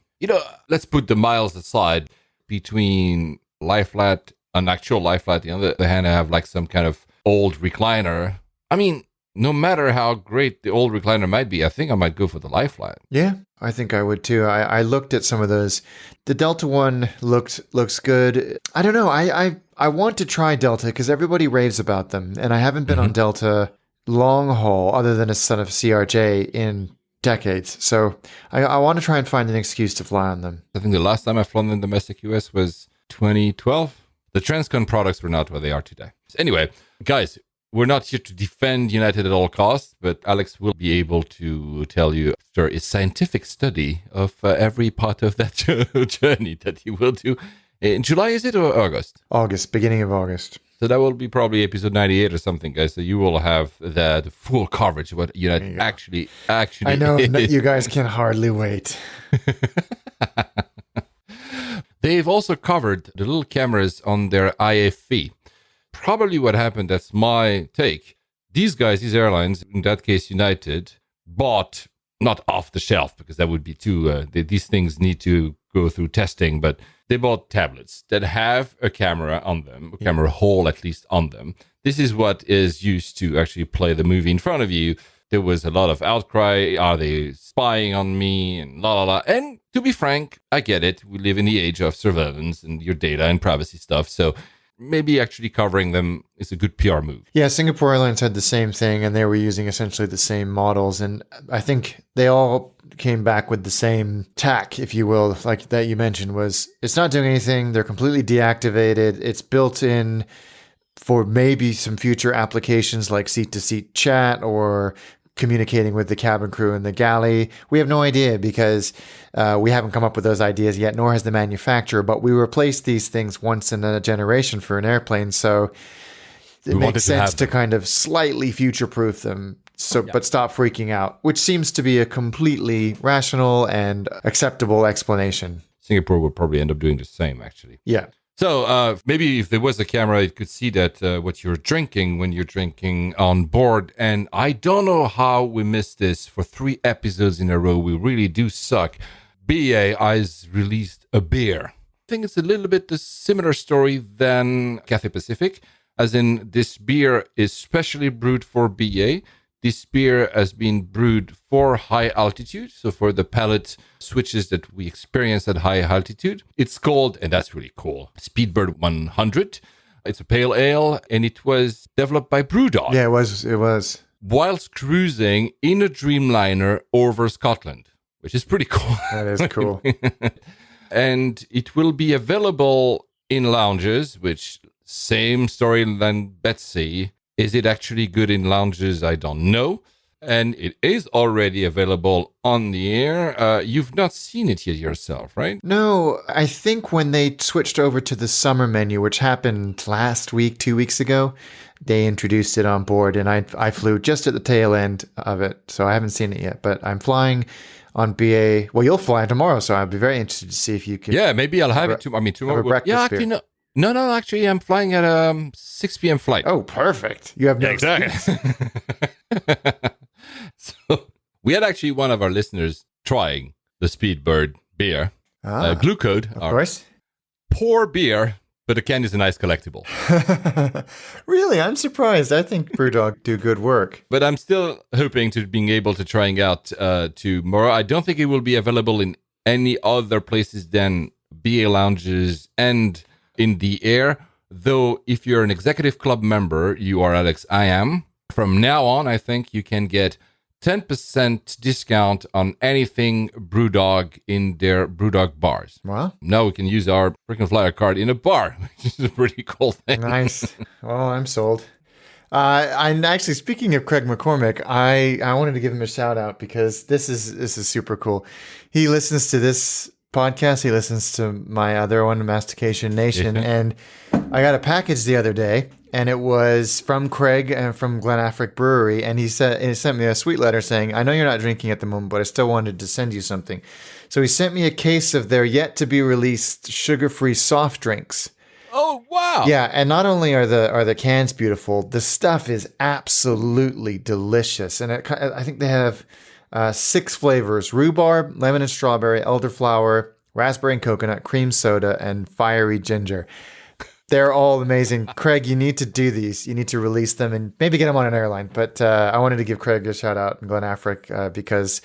Let's put the miles aside. Between lie flat and actual lie flat, on the other hand, I have like some kind of old recliner. I mean, no matter how great the old recliner might be, I think I might go for the lie flat. Yeah, I think I would too. I looked at some of those. The Delta one looks good. I don't know. I want to try Delta because everybody raves about them, and I haven't been on Delta long haul other than a son of CRJ in decades. So I want to try and find an excuse to fly on them. I think the last time I flown in domestic US was 2012. The Transcon products were not where they are today. So anyway, guys, we're not here to defend United at all costs, but Alex will be able to tell you after a scientific study of every part of that journey that he will do. In July, is it, or August? August, beginning of August. So that will be probably episode 98 or something, guys. So you will have the full coverage of what United actually I know is. you guys can hardly wait. They've also covered the little cameras on their IFE. Probably what happened, that's my take. These guys, these airlines, in that case United, bought, not off the shelf, because that would be too, these things need to go through testing, but they bought tablets that have a camera on them, a camera hole at least on them. This is what is used to actually play the movie in front of you. There was a lot of outcry. Are they spying on me? And la, la, la. And to be frank, I get it. We live in the age of surveillance and your data and privacy stuff. So maybe actually covering them is a good PR move. Yeah, Singapore Airlines had the same thing, and they were using essentially the same models. And I think they all came back with the same tack, if you will, like that you mentioned, was it's not doing anything. They're completely deactivated. It's built in for maybe some future applications like seat-to-seat chat or communicating with the cabin crew in the galley. We have no idea because we haven't come up with those ideas yet, nor has the manufacturer, but we replace these things once in a generation for an airplane. So it makes sense to kind of slightly future-proof them, but stop freaking out, which seems to be a completely rational and acceptable explanation. Singapore will probably end up doing the same, actually. Yeah. So maybe if there was a camera, it could see that what you're drinking when you're drinking on board. And I don't know how we missed this for 3 episodes in a row. We really do suck. BA has released a beer. I think it's a little bit a similar story than Cathay Pacific, as in this beer is specially brewed for BA. This beer has been brewed for high altitude, so for the palate switches that we experience at high altitude. It's called, and that's really cool, Speedbird 100. It's a pale ale, and it was developed by Brewdog. Yeah, it was. Whilst cruising in a Dreamliner over Scotland, which is pretty cool. That is cool. And it will be available in lounges, which same story than Betsy. Is it actually good in lounges? I don't know. And it is already available on the air. You've not seen it yet yourself, right? No, I think when they switched over to the summer menu, which happened last week, 2 weeks ago, they introduced it on board, and I flew just at the tail end of it, so I haven't seen it yet. But I'm flying on BA. Well, you'll fly tomorrow, so I'll be very interested to see if you can. Yeah, maybe I'll have it tomorrow. I mean, tomorrow. breakfast Yeah, beer. actually, no. Actually, I'm flying at 6 p.m. flight. Oh, perfect. You have no exactly. So we had actually one of our listeners trying the Speedbird beer. Glue Code. Of course. Poor beer, but the can is a nice collectible. Really? I'm surprised. I think Brewdog do good work. But I'm still hoping to being able to trying out tomorrow. I don't think it will be available in any other places than BA lounges and in the air. Though if you're an executive club member, you are, Alex, I am. From now on, I think you can get 10% discount on anything Brewdog in their Brewdog bars. Wow. Now we can use our frequent flyer card in a bar, which is a pretty cool thing. Nice. Well, I'm sold. I'm actually, speaking of Craig McCormick, I wanted to give him a shout out because this is super cool. He listens to this podcast. He listens to my other one, Mastication Nation, and I got a package the other day, and it was from Craig and from Glen Brewery, and he sent me a sweet letter saying, "I know you're not drinking at the moment, but I still wanted to send you something." So he sent me a case of their yet to be released sugar-free soft drinks. Oh, wow. Yeah, and not only are the cans beautiful, the stuff is absolutely delicious, and I think they have 6 flavors: rhubarb, lemon and strawberry, elderflower, raspberry and coconut, cream soda, and fiery ginger. They're all amazing. Craig, you need to do these. You need to release them and maybe get them on an airline. But I wanted to give Craig a shout out in Glen because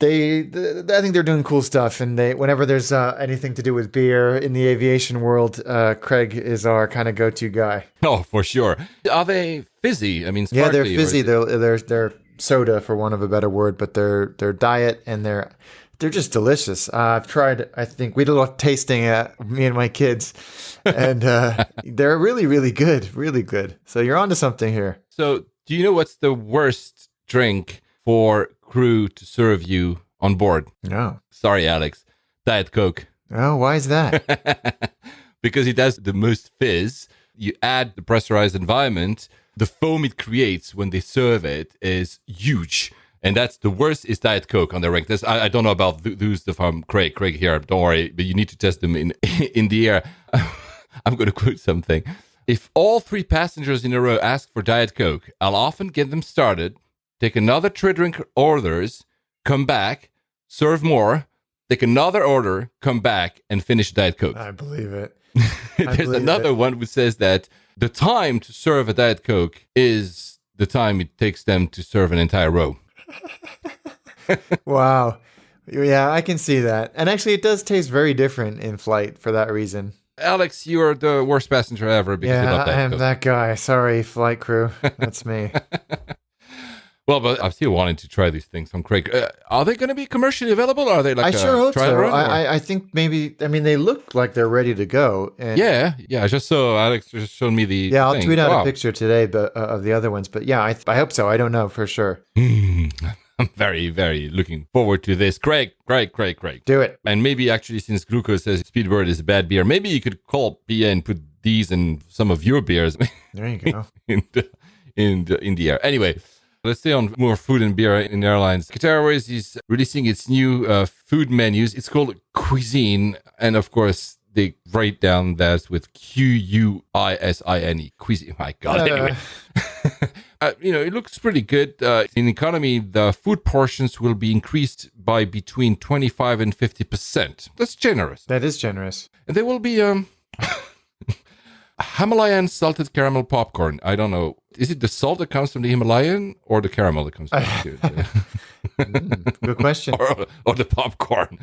I think they're doing cool stuff. And whenever there's anything to do with beer in the aviation world, Craig is our kind of go-to guy. Oh, for sure. Are they fizzy? I mean, sparkly? Yeah, they're fizzy. They're soda, for want of a better word, but they're diet, and they're just delicious. I've tried, I think we did a lot of tasting me and my kids, and they're really, really good, really good. So you're onto something here. So do you know what's the worst drink for crew to serve you on board? No. Sorry, Alex. Diet Coke. Oh, why is that? Because it has the most fizz. You add the pressurized environment, the foam it creates when they serve it is huge. And that's the worst is Diet Coke on the rank. I don't know about those from Craig here. Don't worry, but you need to test them in the air. I'm going to quote something. If all 3 passengers in a row ask for Diet Coke, I'll often get them started, take another 3 drink orders, come back, serve more, take another order, come back, and finish Diet Coke. I believe it. There's another one who says that the time to serve a Diet Coke is the time it takes them to serve an entire row. Wow. Yeah, I can see that. And actually, it does taste very different in flight for that reason. Alex, you are the worst passenger ever because you love Diet I am Coke. that guy. Sorry, flight crew. That's me. Well, but I'm still wanting to try these things from Craig. Are they going to be commercially available? Or are they like I sure hope trial so. run, I think maybe, they look like they're ready to go. And yeah. I just saw Alex just showed me the yeah, I'll thing. tweet out Wow. a picture today of the other ones. But yeah, I hope so. I don't know for sure. I'm very, very looking forward to this. Craig. Do it. And maybe actually, since Glucose says Speedbird is a bad beer, maybe you could call BA and put these in some of your beers. There you go. in the air. Anyway, let's stay on more food and beer in airlines. Qatar Airways is releasing its new food menus. It's called Cuisine. And of course, They write down that with Q-U-I-S-I-N-E. Cuisine. My God. Anyway. It looks pretty good. In economy, the food portions will be increased by between 25 and 50%. That's generous. That is generous. And there will be Himalayan salted caramel popcorn. I don't know. Is it the salt that comes from the Himalayan or the caramel that comes from the Good question. or the popcorn?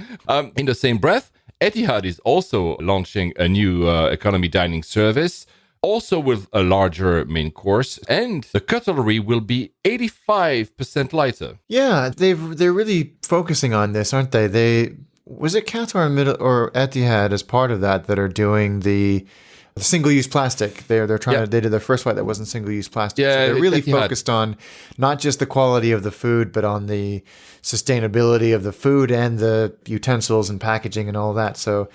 In the same breath, Etihad is also launching a new economy dining service, also with a larger main course, and the cutlery will be 85% lighter. Yeah, they're really focusing on this, aren't they? Was it Qatar or Etihad as part of that are doing the single-use plastic? They're trying to. They did their first flight that wasn't single-use plastic. Yeah, so they're really Etihad. focused on not just the quality of the food, but on the sustainability of the food and the utensils and packaging and all that. So,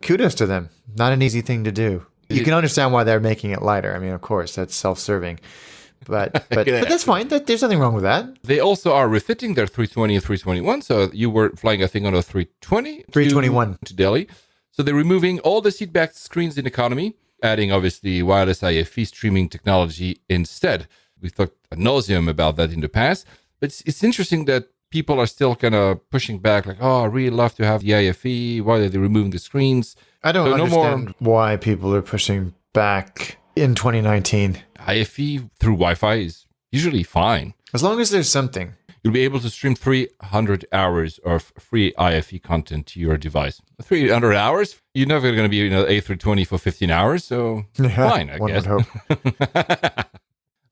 kudos to them. Not an easy thing to do. You can understand why they're making it lighter. I mean, of course, that's self-serving. But that's fine. There's nothing wrong with that. They also are refitting their 320 and 321. So you were flying, I think, on a 320. 321. To Delhi. So they're removing all the seat-back screens in economy, adding, obviously, wireless IFE streaming technology instead. We thought ad nauseum about that in the past. But it's interesting that people are still kind of pushing back, like, I really love to have the IFE. Why are they removing the screens? I don't understand more why people are pushing back in 2019. IFE through Wi-Fi is usually fine. As long as there's something. You'll be able to stream 300 hours of free IFE content to your device. 300 hours? You're never going to be A320 for 15 hours, so fine, I guess. One would hope.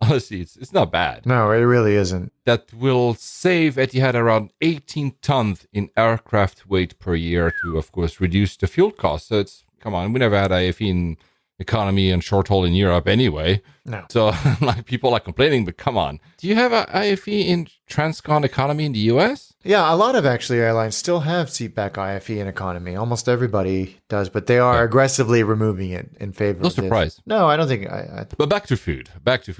Honestly, it's not bad. No, it really isn't. That will save Etihad around 18 tons in aircraft weight per year to, of course, reduce the fuel cost. So come on, we never had IFE in economy and short haul in Europe anyway. No. So people are complaining, but come on. Do you have an IFE in transcon economy in the US? Yeah, a lot of actually airlines still have seatback IFE in economy. Almost everybody does, but they are aggressively removing it in favor of surprise. This. No, I don't think But back to food,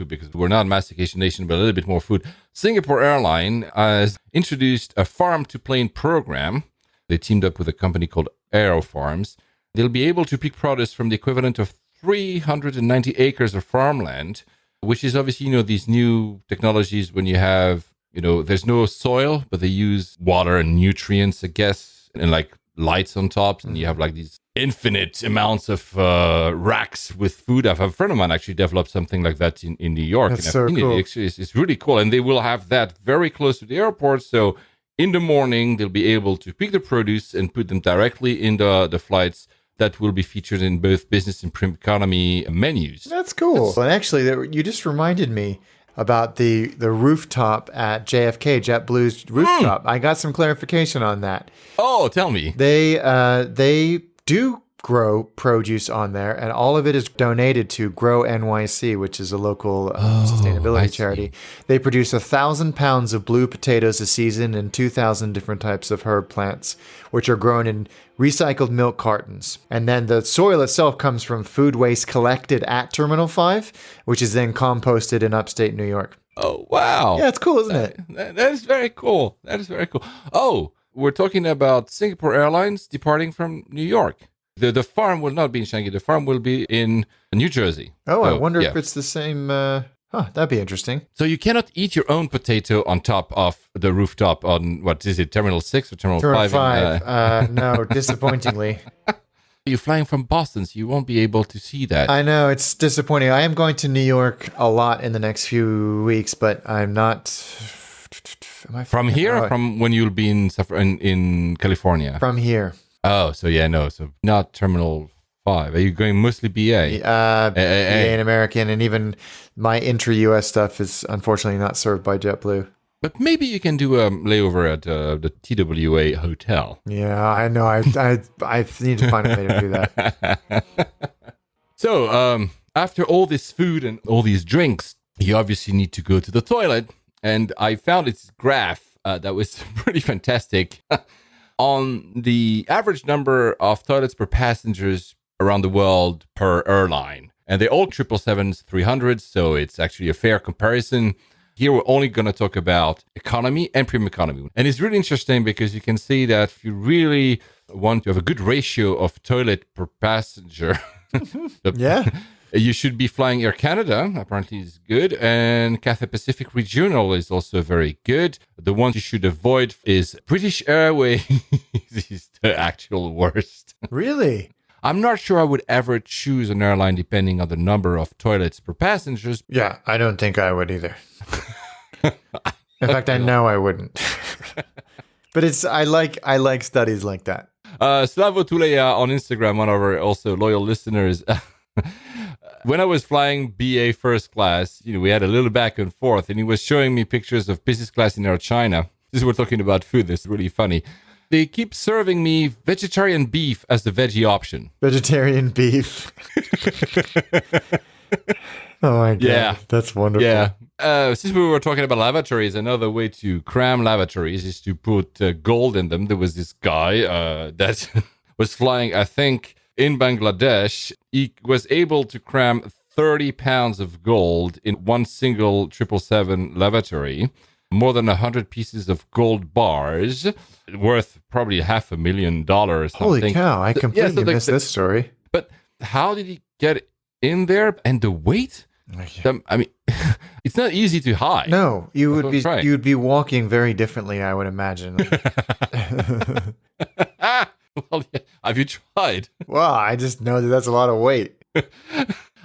because we're not a mastication nation, but a little bit more food. Singapore Airline has introduced a farm-to-plane program. They teamed up with a company called Aerofarms. They'll be able to pick produce from the equivalent of 390 acres of farmland, which is obviously, these new technologies when you have, there's no soil, but they use water and nutrients, I guess, and like lights on top. And you have like these infinite amounts of racks with food. I have a friend of mine actually developed something like that in New York. That's so cool. It's really cool. And they will have that very close to the airport. So in the morning, they'll be able to pick the produce and put them directly in the flights that will be featured in both business and premium economy menus. That's cool. And actually, you just reminded me about the rooftop at JFK, JetBlue's rooftop. I got some clarification on that. Oh, tell me. They do grow produce on there, and all of it is donated to Grow NYC, which is a local sustainability charity. They produce 1,000 pounds of blue potatoes a season and 2,000 different types of herb plants, which are grown in recycled milk cartons. And then the soil itself comes from food waste collected at Terminal 5, which is then composted in upstate New York. Oh, wow. Yeah, it's cool, isn't it? That is very cool. That is very cool. Oh, we're talking about Singapore Airlines departing from New York. The farm will not be in Shanghai. The farm will be in New Jersey. Oh, I wonder if it's the same. That'd be interesting. So you cannot eat your own potato on top of the rooftop on, what is it, Terminal 6 or Terminal 5? Terminal 5. No, disappointingly. You're flying from Boston, so you won't be able to see that. I know, it's disappointing. I am going to New York a lot in the next few weeks, but I'm not... From here or from when you'll be in California? From here. Oh, so so not Terminal 5. Are you going mostly BA? BA and American, and even my intra-US stuff is unfortunately not served by JetBlue. But maybe you can do a layover at the TWA hotel. Yeah, I know. I need to find a way to do that. So, after all this food and all these drinks, you obviously need to go to the toilet. And I found this graph that was pretty fantastic. On the average number of toilets per passengers around the world per airline. And they're all 777s, 300s, so it's actually a fair comparison. Here we're only going to talk about economy and premium economy. And it's really interesting because you can see that if you really want to have a good ratio of toilet per passenger. Yeah. You should be flying Air Canada, apparently is good, and Cathay Pacific Regional is also very good. The one you should avoid is British Airways. Is the actual worst. Really? I'm not sure I would ever choose an airline depending on the number of toilets per passengers. Yeah, I don't think I would either. In fact, I know I wouldn't. But I like studies like that. Slavo Tuleja on Instagram, one of our also loyal listeners. When I was flying BA first class, we had a little back and forth, and he was showing me pictures of business class in Air China. This is we're talking about food. This is really funny. They keep serving me vegetarian beef as the veggie option. Vegetarian beef. Oh my God. Yeah. That's wonderful. Yeah. Since we were talking about lavatories, another way to cram lavatories is to put gold in them. There was this guy that was flying, I think, in Bangladesh. He was able to cram 30 pounds of gold in one single 777 lavatory, more than 100 pieces of gold bars, worth probably $500,000 or something. Holy cow, I completely missed this story. But how did he get in there? And the weight? I mean, it's not easy to hide. No, you would be walking very differently, I would imagine. Well, yeah. Have you tried? Well, I just know that's a lot of weight.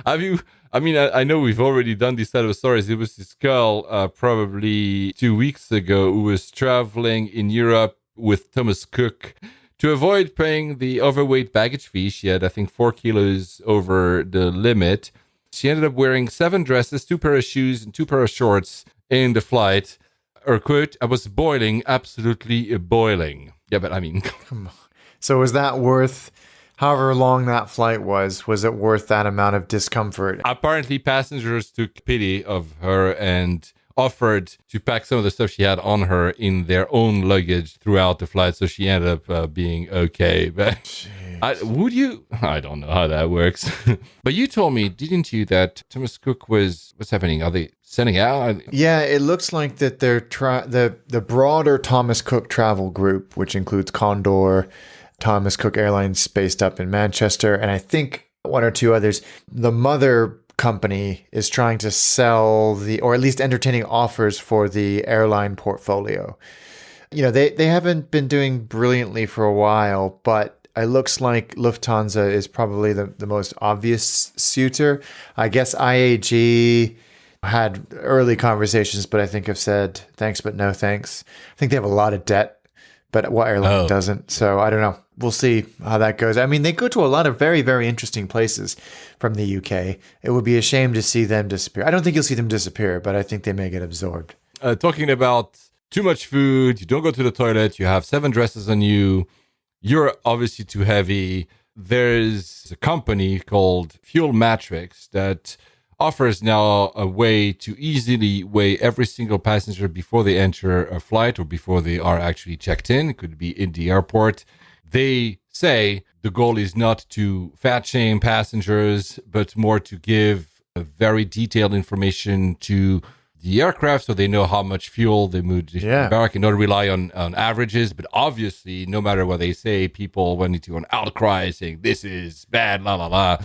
Have you? I mean, I know we've already done this set of stories. It was this girl probably 2 weeks ago who was traveling in Europe with Thomas Cook. To avoid paying the overweight baggage fee, she had, I think, 4 kilos over the limit. She ended up wearing 7 dresses, 2 pair of shoes, and 2 pair of shorts in the flight. Her quote, "I was boiling, absolutely boiling." Yeah, but I mean... Come on. So was that worth, however long that flight was it worth that amount of discomfort? Apparently, passengers took pity of her and offered to pack some of the stuff she had on her in their own luggage throughout the flight, so she ended up being okay. But I don't know how that works. But you told me, didn't you, that Thomas Cook what's happening? Are they sending out? Yeah, it looks like that they're the broader Thomas Cook travel group, which includes Condor, Thomas Cook Airlines based up in Manchester, and I think 1 or 2 others. The mother company is trying to sell or at least entertaining offers for the airline portfolio. They haven't been doing brilliantly for a while, but it looks like Lufthansa is probably the most obvious suitor. I guess IAG had early conversations, but I think have said thanks, but no thanks. I think they have a lot of debt, but what airline doesn't? So I don't know. We'll see how that goes. I mean, they go to a lot of very, very interesting places from the UK. It would be a shame to see them disappear. I don't think you'll see them disappear, but I think they may get absorbed. Talking about too much food, you don't go to the toilet, you have 7 dresses on you, you're obviously too heavy. There's a company called Fuel Matrix that offers now a way to easily weigh every single passenger before they enter a flight or before they are actually checked in. It could be in the airport. They say the goal is not to fat shame passengers, but more to give a very detailed information to the aircraft so they know how much fuel they move back and not rely on averages. But obviously, no matter what they say, people went into an outcry saying, this is bad, la, la, la.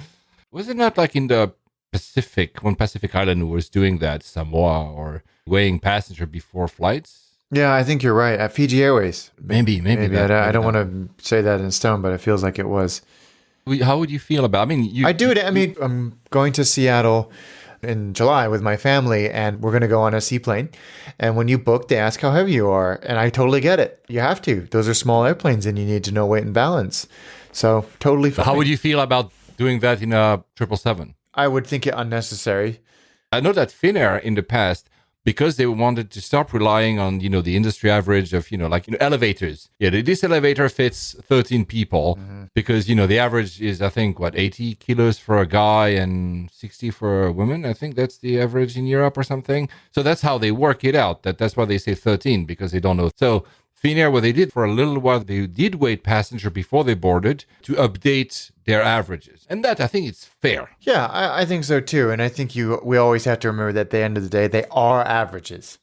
Was it not like in the Pacific, one Pacific island who was doing that, Samoa, or weighing passenger before flights? Yeah, I think you're right. At Fiji Airways. Maybe. I don't want to say that in stone, but it feels like it was. How would you feel about? I'm going to Seattle in July with my family, and we're going to go on a seaplane. And when you book, they ask how heavy you are, and I totally get it. You have to. Those are small airplanes, and you need to know weight and balance. So totally fine. How would you feel about doing that in a 777? I would think it unnecessary. I know that Finnair in the past, because they wanted to stop relying on, the industry average of, elevators. Yeah, this elevator fits 13 people because, the average is, I think, 80 kilos for a guy and 60 for a woman. I think that's the average in Europe or something. So that's how they work it out. That's why they say 13, because they don't know. So Finnair, what they did for a little while, they did weight passenger before they boarded to update their averages. And that, I think, it's fair. Yeah, I think so too. And I think we always have to remember that at the end of the day, they are averages.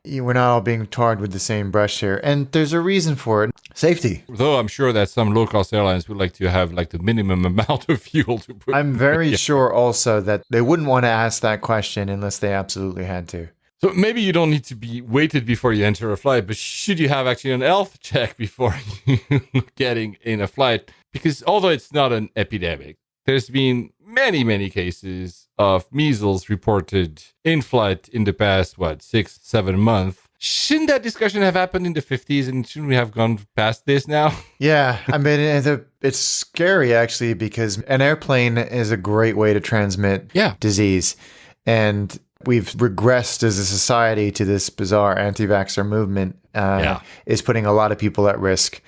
we're not all being tarred with the same brush here. And there's a reason for it. Safety. Though I'm sure that some low-cost airlines would like to have like the minimum amount of fuel to put. I'm very sure also that they wouldn't want to ask that question unless they absolutely had to. So maybe you don't need to be weighted before you enter a flight, but should you have actually an health check before you getting in a flight? Because although it's not an epidemic, there's been many, many cases of measles reported in flight in the past, 6-7 months. Shouldn't that discussion have happened in the 50s, and shouldn't we have gone past this now? Yeah, I mean, it's scary actually, because an airplane is a great way to transmit disease. And we've regressed as a society to this bizarre anti-vaxxer movement is putting a lot of people at risk.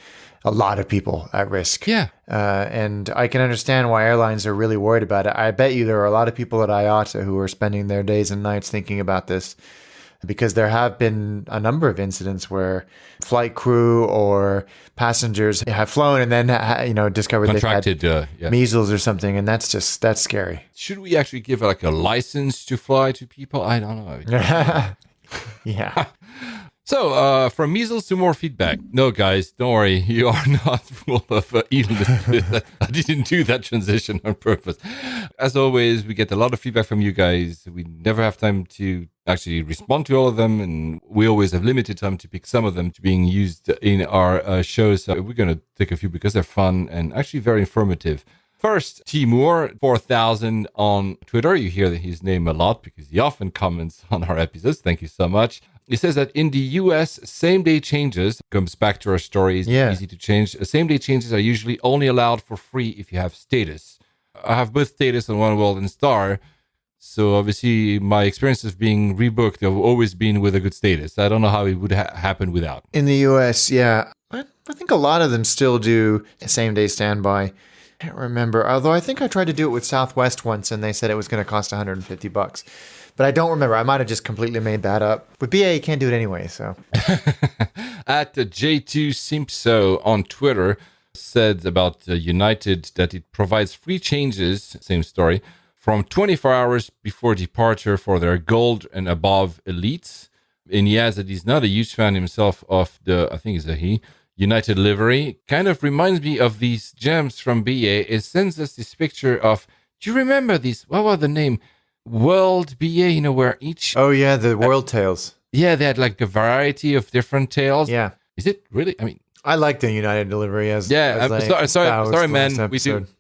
A lot of people at risk. Yeah. And I can understand why airlines are really worried about it. I bet you there are a lot of people at IATA who are spending their days and nights thinking about this, because there have been a number of incidents where flight crew or passengers have flown and then discovered contracted they've had measles or something, and that's scary. Should we actually give like a license to fly to people? I don't know. Yeah. So, from measles to more feedback. No, guys, don't worry. You are not full of illness. I didn't do that transition on purpose. As always, we get a lot of feedback from you guys. We never have time to actually respond to all of them, and we always have limited time to pick some of them to being used in our shows. So we're going to take a few because they're fun and actually very informative. First, Timur 4000 on Twitter. You hear his name a lot because he often comments on our episodes. Thank you so much. He says that in the US, same-day changes, comes back to our stories, easy to change. Same-day changes are usually only allowed for free if you have status. I have both status on Oneworld and Star, so obviously my experience of being rebooked have always been with a good status. I don't know how it would happen without. In the US, yeah. I think a lot of them still do same-day standby. I can't remember, although I think I tried to do it with Southwest once and they said it was going to cost $150. But I don't remember. I might have just completely made that up. With BA, you can't do it anyway, so. At J2Simpso on Twitter said about United that it provides free changes, same story, from 24 hours before departure for their gold and above elites. And he adds that he's not a huge fan himself of the, I think it's a he, United livery. Kind of reminds me of these gems from BA. It sends us this picture of, do you remember these? What was the name? World BA, where each... Oh, yeah, the World Tails. Yeah, they had like a variety of different tails. Yeah. Is it really? I mean... I like the United delivery sorry, man.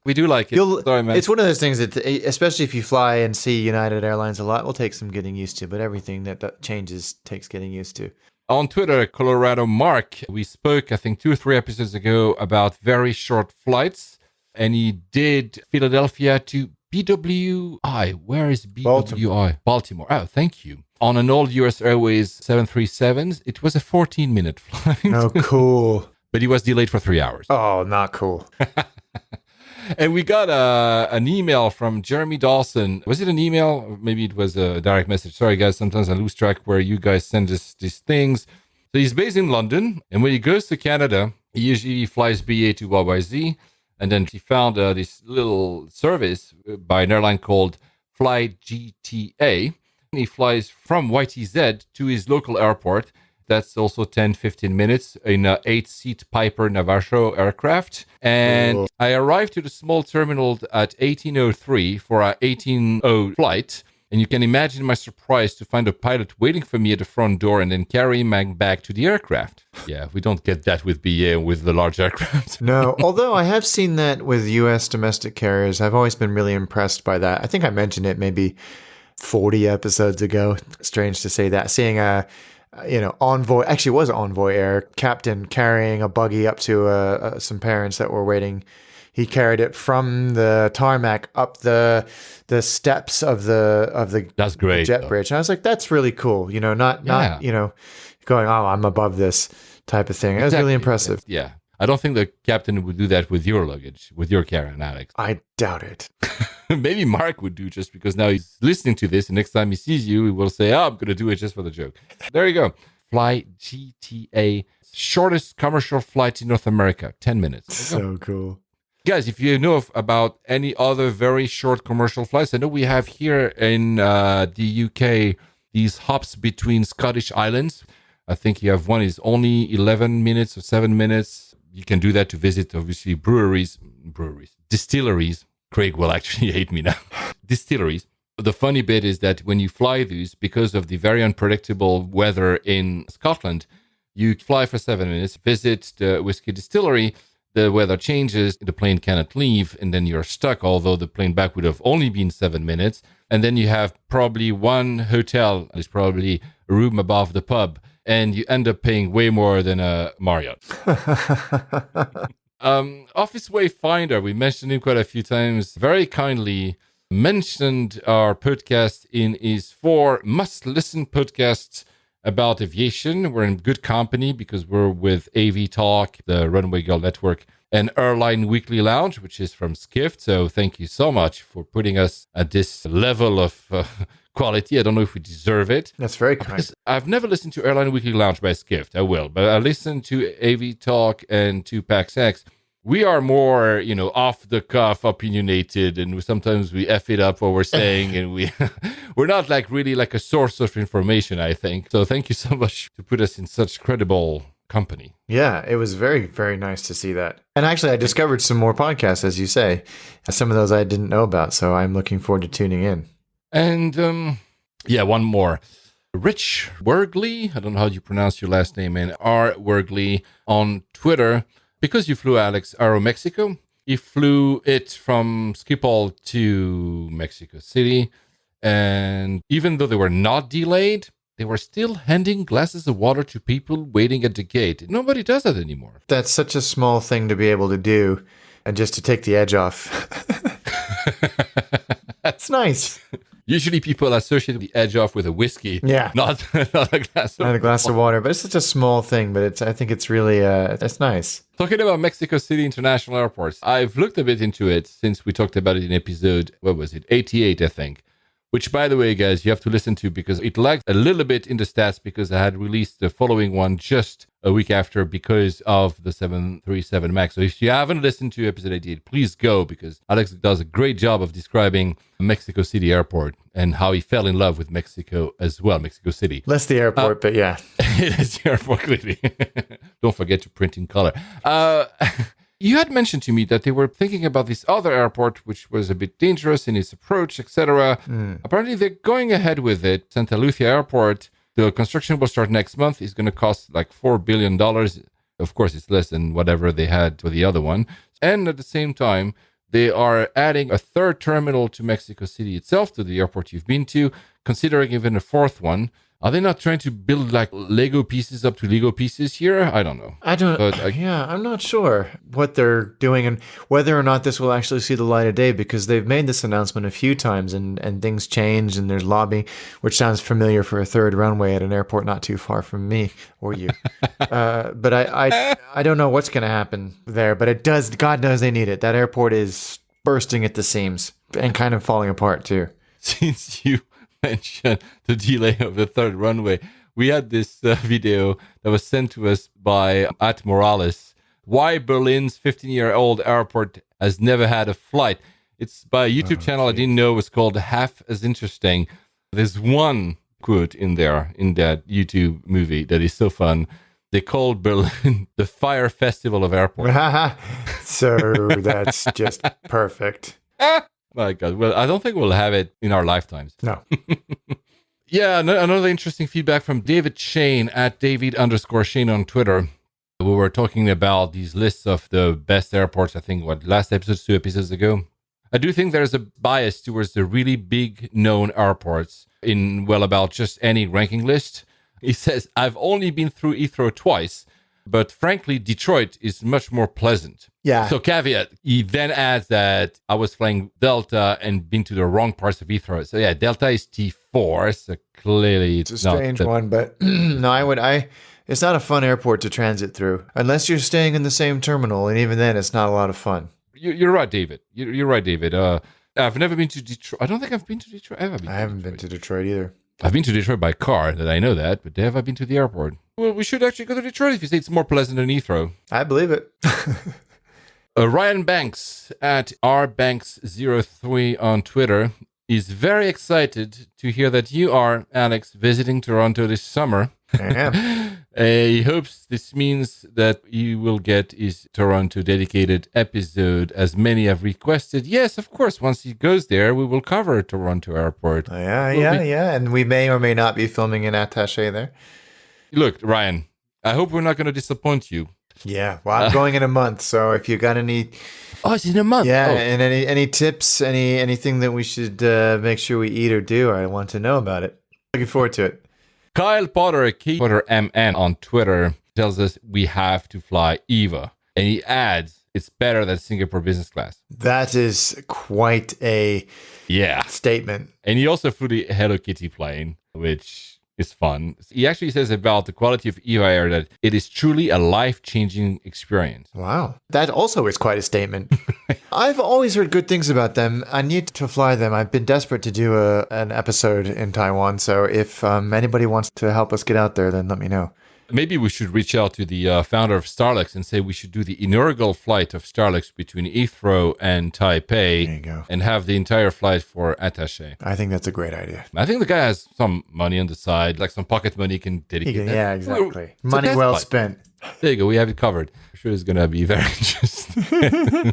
We do like it. Sorry, man. It's one of those things that, especially if you fly and see United Airlines a lot, will take some getting used to, but everything that changes takes getting used to. On Twitter, Colorado Mark, we spoke, I think, 2 or 3 episodes ago about very short flights, and he did Philadelphia to BWI. Where is BWI? Baltimore. Oh, thank you. On an old US Airways 737s, it was a 14-minute flight. Oh, cool. But he was delayed for 3 hours. Oh, not cool. And we got an email from Jeremy Dawson. Was it an email? Or maybe it was a direct message. Sorry, guys. Sometimes I lose track where you guys send us these things. So he's based in London. And when he goes to Canada, he usually flies BA to YYZ. And then he found this little service by an airline called Fly GTA. He flies from YTZ to his local airport. That's also 10-15 minutes in an 8-seat Piper Navarro aircraft. And I arrived to the small terminal at 18:03 for our 18:00 flight. And you can imagine my surprise to find a pilot waiting for me at the front door and then carrying my bag to the aircraft. Yeah, we don't get that with BA and with the large aircraft. No, although I have seen that with U.S. domestic carriers. I've always been really impressed by that. I think I mentioned it maybe 40 episodes ago. Strange to say that. Seeing a Envoy, actually it was Envoy Air, captain carrying a buggy up to some parents that were waiting. He carried it from the tarmac up the steps of the that's great jet bridge. And I was like, that's really cool. Not going, oh, I'm above this type of thing. It was really impressive. Yeah. I don't think the captain would do that with your luggage, with your carry-on, Alex. I doubt it. Maybe Mark would do, just because now he's listening to this, and next time he sees you, he will say, oh, I'm going to do it just for the joke. There you go. Fly GTA, shortest commercial flight in North America, 10 minutes. So cool. Guys, if you know about any other very short commercial flights, I know we have here in the UK these hops between Scottish islands. I think you have one is only 11 minutes or 7 minutes. You can do that to visit, obviously, distilleries. Craig will actually hate me now. Distilleries. The funny bit is that when you fly these, because of the very unpredictable weather in Scotland, you fly for 7 minutes, visit the whiskey distillery, the weather changes, the plane cannot leave, and then you're stuck, although the plane back would have only been 7 minutes. And then you have probably one hotel, there's probably a room above the pub, and you end up paying way more than a Marriott. Office Wayfinder, we mentioned him quite a few times, very kindly mentioned our podcast in his 4 must-listen podcasts about aviation. We're in good company because we're with AV Talk, the Runway Girl Network, and Airline Weekly Lounge, which is from Skift. So thank you so much for putting us at this level of quality. I don't know if we deserve it. That's very kind. I've never listened to Airline Weekly Lounge by Skift. I will, but I listened to AV Talk and to PAX X. We are more, off the cuff, opinionated, and sometimes we F it up what we're saying, and we're not really like a source of information, I think. So thank you so much to put us in such credible company. Yeah, it was very, very nice to see that. And actually, I discovered some more podcasts, as you say. Some of those I didn't know about, so I'm looking forward to tuning in. And, one more. Rich Wergley, I don't know how you pronounce your last name, and R. Wergley on Twitter. Because you flew, Alex, Aeromexico, he flew it from Schiphol to Mexico City. And even though they were not delayed, they were still handing glasses of water to people waiting at the gate. Nobody does that anymore. That's such a small thing to be able to do, and just to take the edge off. That's nice. Usually people associate the edge off with a whiskey, not a glass of water. But it's such a small thing, but I think it's really, that's nice. Talking about Mexico City International Airports, I've looked a bit into it since we talked about it in episode, 88, I think. Which, by the way, guys, you have to listen to because it lagged a little bit in the stats because I had released the following one just a week after because of the 737 MAX. So if you haven't listened to episode 88, please go because Alex does a great job of describing Mexico City Airport and how he fell in love with Mexico as well, Mexico City. Less the airport, but yeah. It is the airport, clearly. Don't forget to print in color. You had mentioned to me that they were thinking about this other airport, which was a bit dangerous in its approach, etc. Apparently, they're going ahead with it. Santa Lucia Airport, the construction will start next month. It's going to cost like $4 billion. Of course, it's less than whatever they had for the other one. And at the same time, they are adding a 3rd terminal to Mexico City itself, to the airport you've been to, considering even a 4th one. Are they not trying to build like Lego pieces up to Lego pieces here? I don't know. I'm not sure what they're doing and whether or not this will actually see the light of day because they've made this announcement a few times and things change and there's lobbying, which sounds familiar for a 3rd runway at an airport not too far from me or you. But I don't know what's going to happen there, but it does. God knows they need it. That airport is bursting at the seams and kind of falling apart too. Since you mention the delay of the 3rd runway. We had this video that was sent to us by @Morales. Why Berlin's 15-year-old airport has never had a flight. It's by a YouTube channel I didn't know was called Half as Interesting. There's one quote in there, in that YouTube movie that is so fun. They called Berlin the Fyre Festival of airports. So that's just perfect. My God. Well, I don't think we'll have it in our lifetimes. No. Yeah, another interesting feedback from David Shane at David_Shane on Twitter. We were talking about these lists of the best airports, I think, last episode, 2 episodes ago. I do think there's a bias towards the really big known airports in, about just any ranking list. He says, I've only been through Heathrow twice, but frankly, Detroit is much more pleasant. Yeah. So caveat, he then adds that I was flying Delta and been to the wrong parts of Heathrow. So yeah, Delta is T4, so clearly it's a strange one, but no, it's not a fun airport to transit through unless you're staying in the same terminal. And even then, it's not a lot of fun. You're right, David. You're right, David. I've never been to Detroit. I don't think I've been to Detroit. I haven't been to Detroit either. I've been to Detroit by car, that I know that, but have I been to the airport? Well, we should actually go to Detroit if you say it's more pleasant than Heathrow. I believe it. Ryan Banks at rbanks03 on Twitter. is very excited to hear that you are, Alex, visiting Toronto this summer. I am. He hopes this means that you will get his Toronto dedicated episode, as many have requested. Yes, of course, once he goes there, we will cover Toronto Airport. Yeah. And we may or may not be filming an attaché there. Look, Ryan, I hope we're not going to disappoint you. Yeah, well, I'm going in a month, so if you got any... Oh, it's in a month. Yeah, and any tips, anything that we should make sure we eat or do, I want to know about it. Looking forward to it. Kyle Potter, Potter MN on Twitter, tells us we have to fly EVA. And he adds, it's better than Singapore business class. That is quite a statement. And he also flew the Hello Kitty plane, which is fun. He actually says about the quality of EVA Air that it is truly a life-changing experience. Wow. That also is quite a statement. I've always heard good things about them. I need to fly them. I've been desperate to do an episode in Taiwan. So if anybody wants to help us get out there, then let me know. Maybe we should reach out to the founder of Starlux and say we should do the inaugural flight of Starlux between Heathrow and Taipei. There you go. And have the entire flight for attaché. I think that's a great idea. I think the guy has some money on the side, like some pocket money he can dedicate. Yeah, exactly. Money well spent. There you go. We have it covered. I'm sure it's going to be very interesting.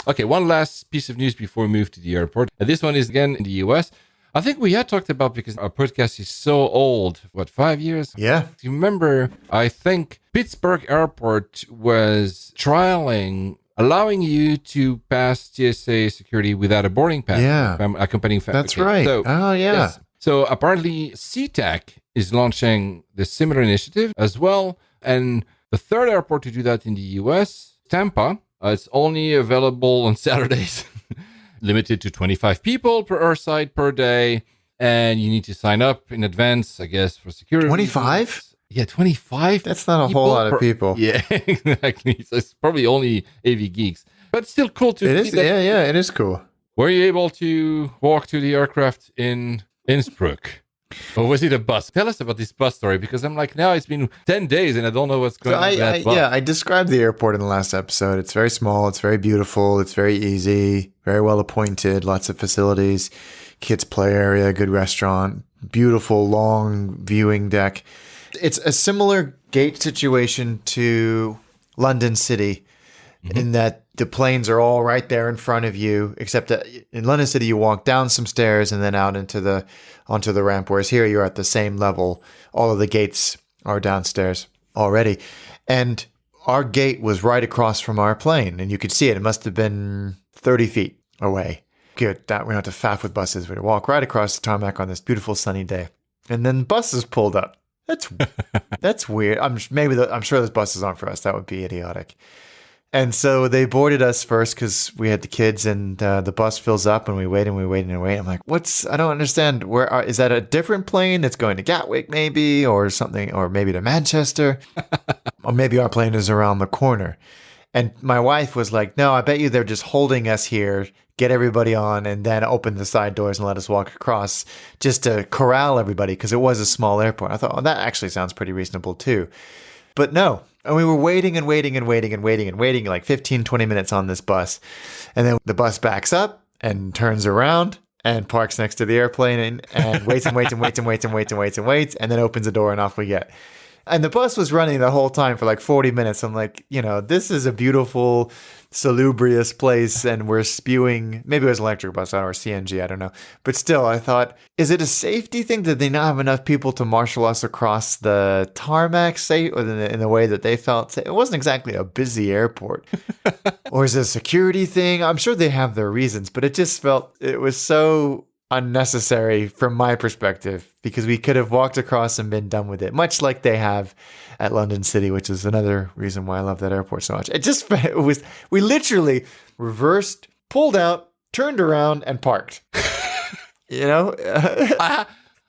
Okay, one last piece of news before we move to the airport. This one is again in the US. I think we had talked about, because our podcast is so old, 5 years? Yeah. You remember, I think Pittsburgh Airport was trialing allowing you to pass TSA security without a boarding pass. Yeah. Accompanying family. That's right. So, Yes. So apparently SeaTac is launching the similar initiative as well. And the third airport to do that in the US, Tampa, it's only available on Saturdays. Limited to 25 people per airside per day, and you need to sign up in advance, I guess, for security. 25? Yeah, 25. That's not a whole lot of people. Yeah, exactly. So it's probably only AV geeks, but it's still cool to. It is. Yeah, it is cool. Were you able to walk to the aircraft in Innsbruck? Or was it a bus? Tell us about this bus story, because I'm like, now it's been 10 days and I don't know what's going on with that bus. I described the airport in the last episode. It's very small. It's very beautiful. It's very easy, very well appointed, lots of facilities, kids play area, good restaurant, beautiful long viewing deck. It's a similar gate situation to London City, in that the planes are all right there in front of you, except that in London City, you walk down some stairs and then out onto the ramp, whereas here you're at the same level. All of the gates are downstairs already. And our gate was right across from our plane, and you could see it. It must have been 30 feet away. Good. That we don't have to faff with buses. We walk right across the tarmac on this beautiful sunny day. And then buses pulled up. That's weird. I'm sure those buses aren't for us. That would be idiotic. And so they boarded us first because we had the kids, and the bus fills up, and we wait and we wait and we wait. I'm like, I don't understand. Is that a different plane that's going to Gatwick maybe, or something, or maybe to Manchester? Or maybe our plane is around the corner. And my wife was like, no, I bet you they're just holding us here, get everybody on, and then open the side doors and let us walk across just to corral everybody, because it was a small airport. I thought, that actually sounds pretty reasonable too. But no. And we were waiting like 15, 20 minutes on this bus. And then the bus backs up and turns around and parks next to the airplane and waits and waits and waits and waits and waits and waits and waits, and then opens the door and off we get. And the bus was running the whole time for like 40 minutes. I'm like, this is a beautiful, salubrious place, and we're spewing, maybe it was an electric bus or CNG, I don't know. But still, I thought, is it a safety thing? Did they not have enough people to marshal us across the tarmac safe, or in the way that they felt safe? It wasn't exactly a busy airport. Or is it a security thing? I'm sure they have their reasons, but it just felt, it was so unnecessary from my perspective, because we could have walked across and been done with it, much like they have at London City, which is another reason why I love that airport so much. We literally reversed, pulled out, turned around, and parked.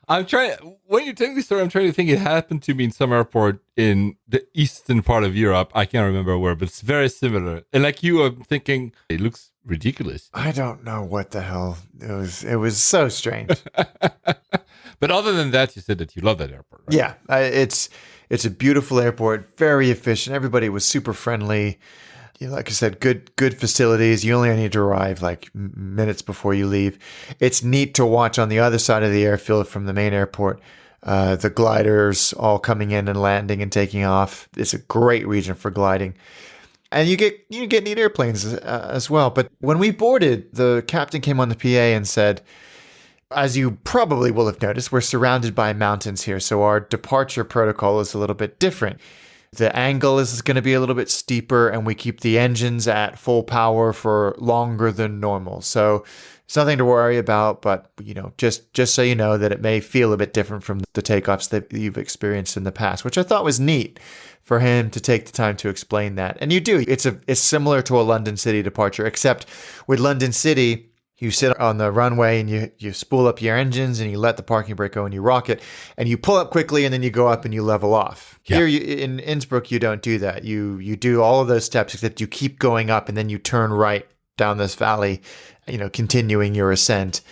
I'm trying, when you're telling this story, I'm trying to think it happened to me in some airport in the eastern part of Europe. I can't remember where, but it's very similar. And like you, I'm thinking, it looks ridiculous. I don't know what the hell. It was so strange. But other than that, you said that you love that airport, right? Yeah, it's a beautiful airport, very efficient. Everybody was super friendly. like I said, good facilities. You only need to arrive like minutes before you leave. It's neat to watch on the other side of the airfield from the main airport. The gliders all coming in and landing and taking off. It's a great region for gliding. And you get neat airplanes as well. But when we boarded, the captain came on the PA and said, as you probably will have noticed, we're surrounded by mountains here. So our departure protocol is a little bit different. The angle is going to be a little bit steeper, and we keep the engines at full power for longer than normal. So it's nothing to worry about, but just so you know that it may feel a bit different from the takeoffs that you've experienced in the past, which I thought was neat for him to take the time to explain that. And you do. It's similar to a London City departure, except with London City, you sit on the runway and you spool up your engines and you let the parking brake go and you rock it and you pull up quickly and then you go up and you level off. Yeah. Here in Innsbruck, you don't do that. You do all of those steps, except you keep going up and then you turn right down this valley, continuing your ascent.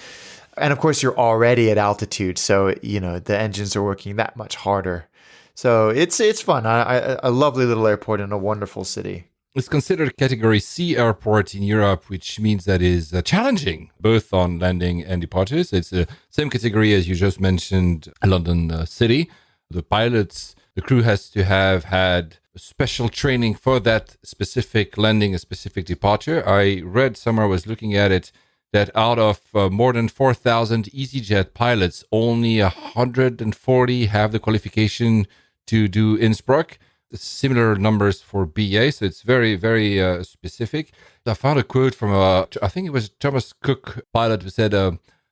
And of course, you're already at altitude, so the engines are working that much harder. So it's fun. A lovely little airport in a wonderful city. It's considered a Category C airport in Europe, which means that is challenging, both on landing and departures. It's the same category as you just mentioned, London City. The pilots, the crew has to have had special training for that specific landing, a specific departure. I read somewhere, I was looking at it, that out of more than 4,000 EasyJet pilots, only 140 have the qualification to do Innsbruck. Similar numbers for BA, so it's very, very specific. I found a quote from I think it was Thomas Cook pilot who said,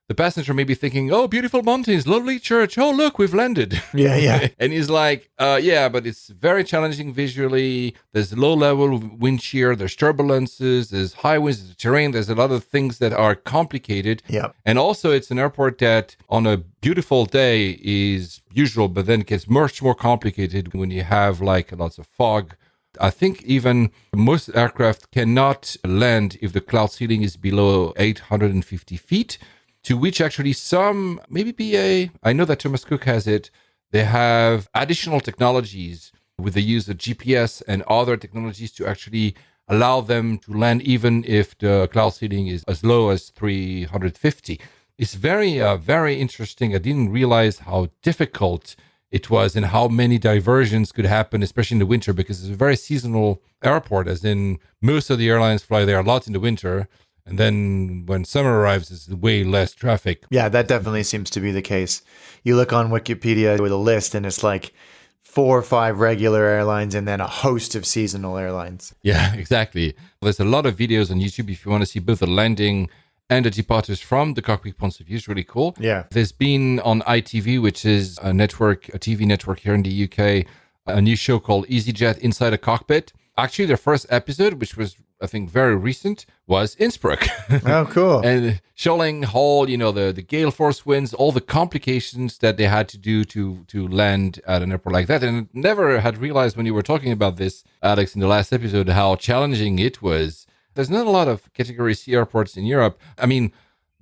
the passenger may be thinking, oh, beautiful mountains, lovely church, oh, look, we've landed. Yeah. And he's like, yeah, but it's very challenging visually. There's low level wind shear, there's turbulences, there's high winds, there's terrain, there's a lot of things that are complicated. Yep. And also it's an airport that on a beautiful day is usual, but then gets much more complicated when you have like lots of fog. I think even most aircraft cannot land if the cloud ceiling is below 850 feet. To which actually some, maybe BA, I know that Thomas Cook has it, they have additional technologies with the use of GPS and other technologies to actually allow them to land even if the cloud ceiling is as low as 350. It's very, very interesting. I didn't realize how difficult it was and how many diversions could happen, especially in the winter, because it's a very seasonal airport, as in most of the airlines fly there a lot in the winter. And then when summer arrives, there's way less traffic. Yeah, that definitely seems to be the case. You look on Wikipedia with a list and it's like 4 or 5 regular airlines and then a host of seasonal airlines. Yeah, exactly. There's a lot of videos on YouTube if you want to see both the landing and the departures from the cockpit points of view. It's really cool. Yeah. There's been on ITV, which is a TV network here in the UK, a new show called EasyJet Inside a Cockpit. Actually, their first episode, which was, I think, very recent, was Innsbruck. Oh, cool. And showing how, the gale force winds, all the complications that they had to do to land at an airport like that. And never had realized when you were talking about this, Alex, in the last episode, how challenging it was. There's not a lot of Category C airports in Europe. I mean,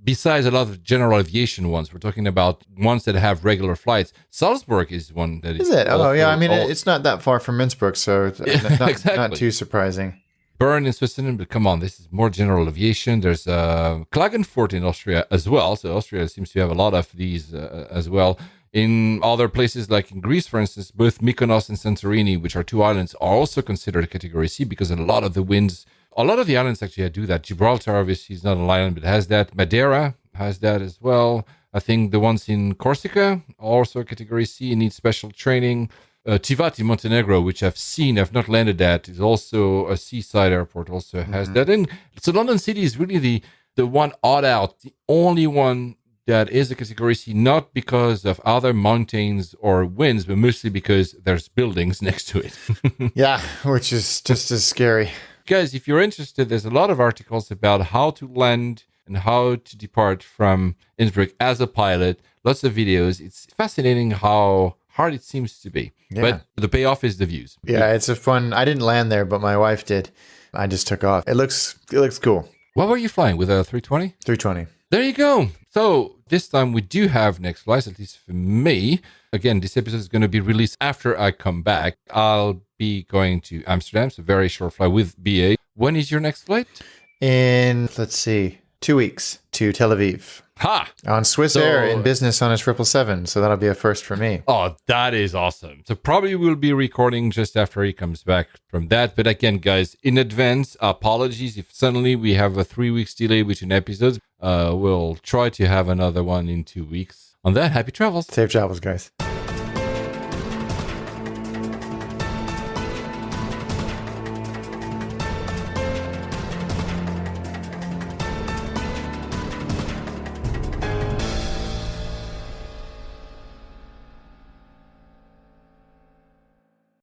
besides a lot of general aviation ones, we're talking about ones that have regular flights. Salzburg is one that is. Is it? Oh, yeah. I mean, it's not that far from Innsbruck, so it's exactly. Not too surprising. Bern in Switzerland, but come on, this is more general aviation. There's Klagenfurt in Austria as well. So Austria seems to have a lot of these as well. In other places, like in Greece, for instance, both Mykonos and Santorini, which are 2 islands, are also considered Category C because a lot of the winds, a lot of the islands actually do that. Gibraltar, obviously, is not an island, but has that. Madeira has that as well. I think the ones in Corsica are also Category C and need special training. Tivat in Montenegro, which I've not landed at, is also a seaside airport, also has that. And so London City is really the one odd out, the only one that is a Category C, not because of other mountains or winds, but mostly because there's buildings next to it. Yeah, which is just as scary. Guys, if you're interested, there's a lot of articles about how to land and how to depart from Innsbruck as a pilot. Lots of videos. It's fascinating how hard it seems to be. Yeah. But the payoff is the views. Yeah, it's a fun. I didn't land there, but my wife did. I just took off. It looks cool. What were you flying with, a 320? 320. There you go. So this time we do have next flights, at least for me. Again, this episode is going to be released after I come back. I'll be going to Amsterdam. It's a very short flight with BA. When is your next flight? In, let's see, 2 weeks to Tel Aviv. Ha! On Swiss Air in business on a 777, so that'll be a first for me. Oh, that is awesome. So probably we'll be recording just after he comes back from that. But again, guys, in advance, apologies if suddenly we have a 3 weeks delay between episodes. We'll try to have another one in 2 weeks. On that, happy travels. Safe travels, guys.